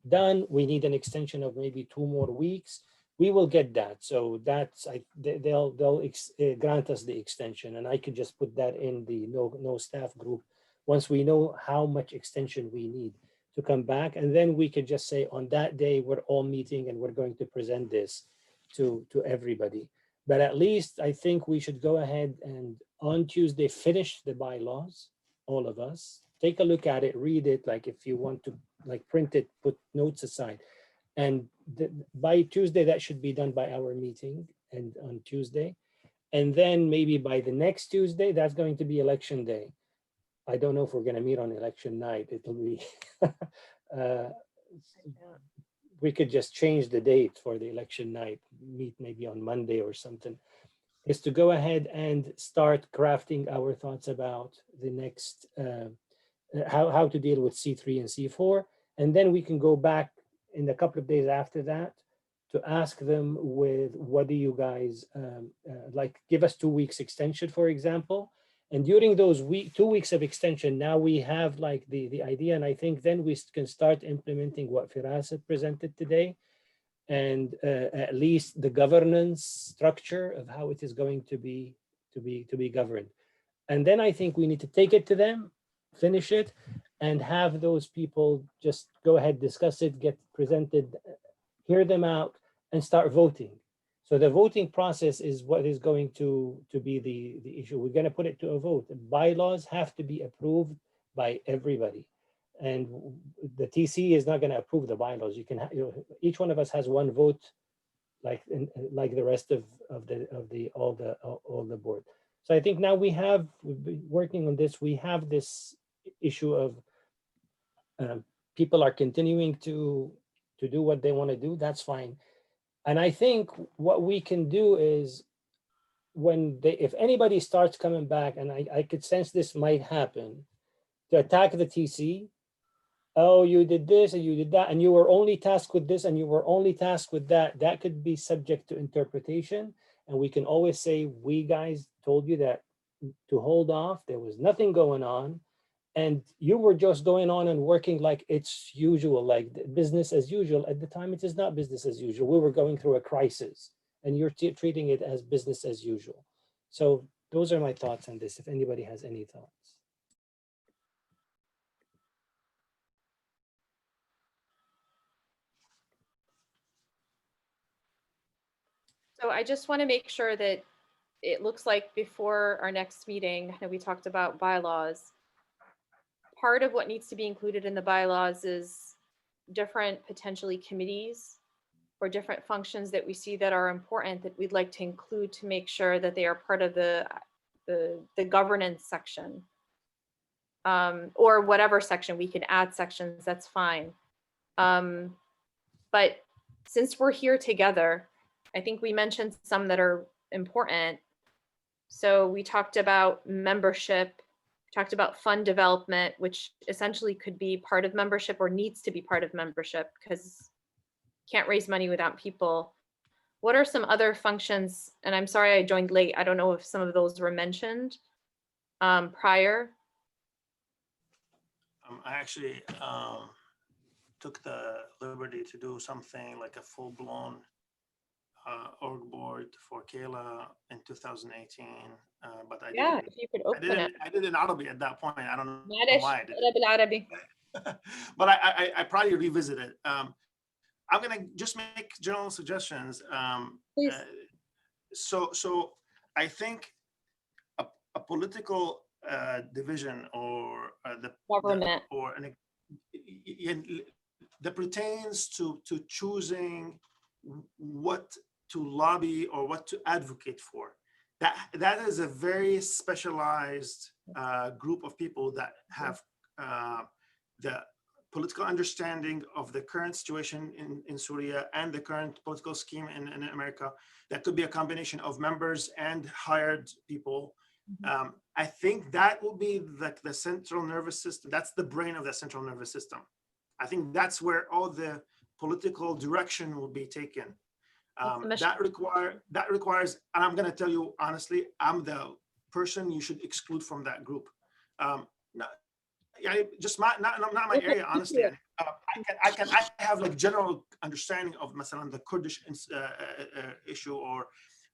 done. We need an extension of maybe 2 more weeks. We will get that. So that's, they'll grant us the extension, and I could just put that in the no staff group once we know how much extension we need to come back. And then we could just say on that day, we're all meeting and we're going to present this to everybody. But at least I think we should go ahead and on Tuesday, finish the bylaws, all of us, take a look at it, read it, like if you want to like print it, put notes aside. And by Tuesday, that should be done by our meeting and on Tuesday. And then maybe by the next Tuesday, that's going to be election day. I don't know if we're going to meet on election night. It'll be, we could just change the date for the election night, meet maybe on Monday or something, is to go ahead and start crafting our thoughts about the next, how to deal with C3 and C4. And then we can go back in a couple of days after that to ask them with, what do you guys, like give us 2 weeks extension, for example. And during those 2 weeks of extension, now we have like the idea, and I think then we can start implementing what Firas had presented today, and at least the governance structure of how it is going to be governed. And then I think we need to take it to them, finish it, and have those people just go ahead, discuss it, get presented, hear them out, and start voting. So the voting process is what is going to be the issue. We're going to put it to a vote. The bylaws have to be approved by everybody, and the TC is not going to approve the bylaws. You can, each one of us has 1 vote, like the rest of all the board. So I think now we've been working on this. We have this issue of people are continuing to do what they want to do. That's fine. And I think what we can do is if anybody starts coming back, and I could sense this might happen, to attack the TC, oh, you did this and you did that, and you were only tasked with this and you were only tasked with that, that could be subject to interpretation. And we can always say, we guys told you that to hold off, there was nothing going on. And you were just going on and working like it's usual, like business as usual. At the time, it is not business as usual. We were going through a crisis, and you're treating it as business as usual. So those are my thoughts on this, if anybody has any thoughts. So I just want to make sure that it looks like before our next meeting, we talked about bylaws. Part of what needs to be included in the bylaws is different potentially committees or different functions that we see that are important that we'd like to include to make sure that they are part of the governance section, or whatever section. We can add sections, that's fine. But since we're here together, I think we mentioned some that are important. So we talked about membership talked about fund development, which essentially could be part of membership or needs to be part of membership because can't raise money without people. What are some other functions? And I'm sorry I joined late. I don't know if some of those were mentioned prior. I actually took the liberty to do something like a full-blown org board for Kayla in 2018, but I Yeah, didn't. if you could open it. I did in Arabic at that point. I don't know معلش why I did أنا بالعربي. it. But I probably revisit it. I'm gonna just make general suggestions. Please. So I think a political division or Government. that pertains to choosing what to lobby or what to advocate for. That is a very specialized group of people that have the political understanding of the current situation in Syria and the current political scheme in America. That could be a combination of members and hired people. I think that will be like the central nervous system. That's the brain of the central nervous system. I think that's where all the political direction will be taken. That requires, and I'm going to tell you honestly, I'm the person you should exclude from that group. Just not my area, honestly. I have like general understanding of مثلا the Kurdish issue, or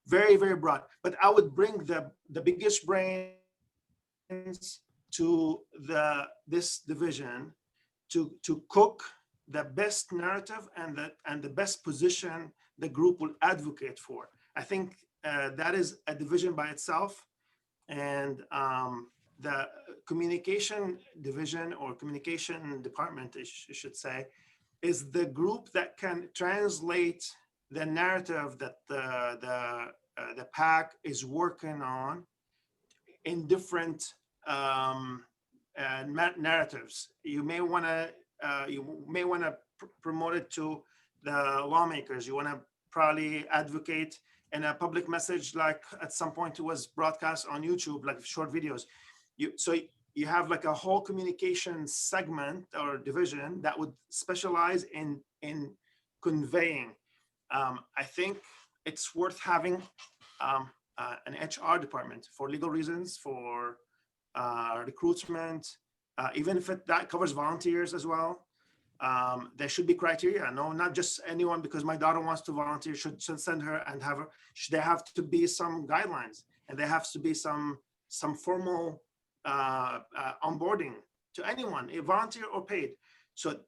very, very broad, but I would bring the biggest brains to this division to cook the best narrative and the best position the group will advocate for. I think that is a division by itself, and the communication division or communication department, I should say, is the group that can translate the narrative that the PAC is working on in different narratives. You may want to promote it to the lawmakers. You want to probably advocate in a public message, like at some point it was broadcast on YouTube, like short videos. So you have like a whole communication segment or division that would specialize in conveying. I think it's worth having an HR department for legal reasons, for recruitment, even if that covers volunteers as well. There should be criteria. No, not just anyone because my daughter wants to volunteer should send her and have her. There have to be some guidelines, and there has to be some formal onboarding to anyone, a volunteer or paid. So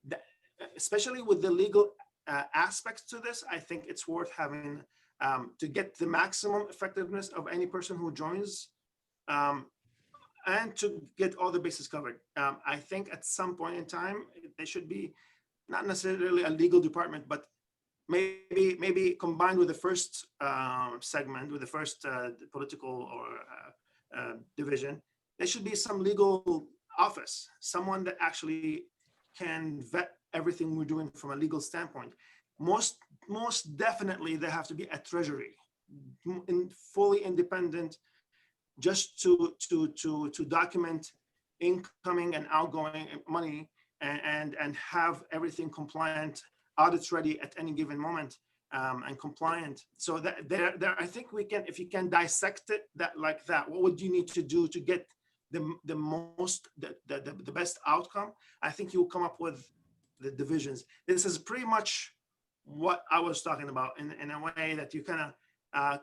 especially with the legal aspects to this, I think it's worth having to get the maximum effectiveness of any person who joins, and to get all the bases covered. I think at some point in time, there should be not necessarily a legal department, but maybe combined with the first segment, with the first political or division, there should be some legal office, someone that actually can vet everything we're doing from a legal standpoint. Most definitely, there have to be a treasury, fully independent, just to document incoming and outgoing money and have everything compliant, audits ready at any given moment, and compliant. So that there, I think we can, if you can dissect it like that, what would you need to do to get the best outcome? I think you'll come up with the divisions. This is pretty much what I was talking about in a way that you kind of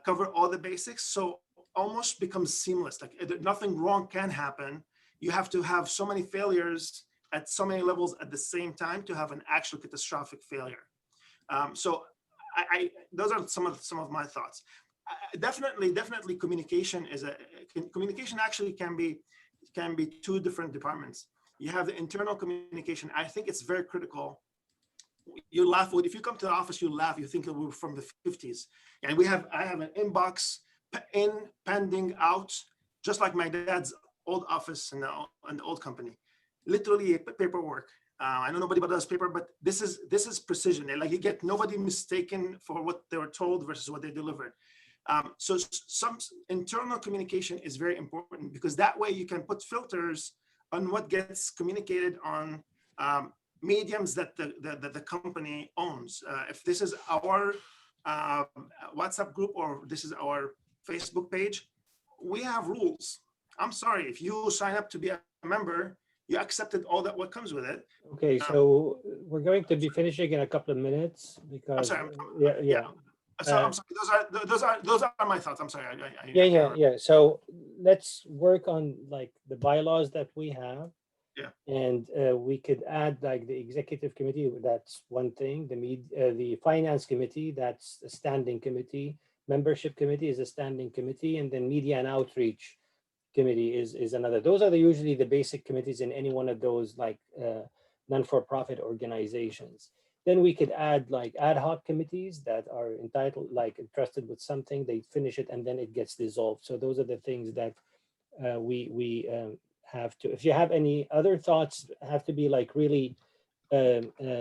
cover all the basics. So almost becomes seamless. Like nothing wrong can happen. You have to have so many failures at so many levels at the same time to have an actual catastrophic failure. So those are some of my thoughts. Definitely communication communication actually can be two different departments. You have the internal communication. I think it's very critical. You laugh if you come to the office, you laugh, you think we're from the 50s. And I have an inbox pending out, just like my dad's old office in the old company. Literally paperwork. I know nobody does paper, but this is precision. Like you get nobody mistaken for what they were told versus what they delivered. So some internal communication is very important, because that way you can put filters on what gets communicated on mediums that the company owns. If this is our WhatsApp group or this is our Facebook page, we have rules. I'm sorry, if you sign up to be a member, you accepted all that what comes with it. Okay, so we're going to be finishing in a couple of minutes because sorry, yeah. So I'm sorry, those are my thoughts. I'm sorry. Yeah. So let's work on like the bylaws that we have. Yeah. And we could add like the executive committee, that's one thing. The finance committee, that's a standing committee. Membership committee is a standing committee, and then media and outreach committee is another. Those are usually the basic committees in any one of those like non-for-profit organizations. Then we could add like ad hoc committees that are entitled, like entrusted with something, they finish it and then it gets dissolved. So those are the things that we have to. If you have any other thoughts, have to be like really like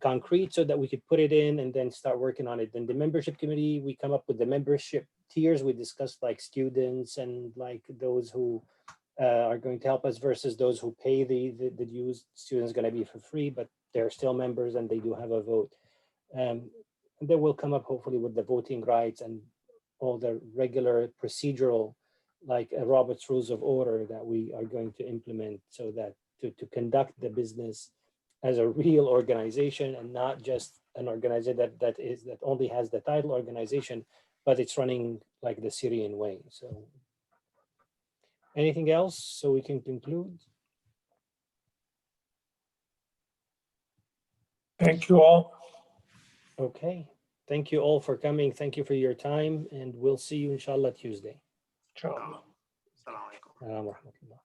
concrete so that we could put it in and then start working on it. Then the membership committee, we come up with the membership tiers. We discussed like students and like those who are going to help us versus those who pay the dues. Students going to be for free, but they're still members and they do have a vote. And then we'll come up hopefully with the voting rights and all the regular procedural like Robert's Rules of Order that we are going to implement so that to conduct the business as a real organization and not just an organization that only has the title organization, but it's running like the Syrian way. So anything else so we can conclude? Thank you all. Okay. Thank you all for coming. Thank you for your time, and we'll see you inshallah Tuesday. Ciao. Assalamu alaikum. Wa rahmatullah.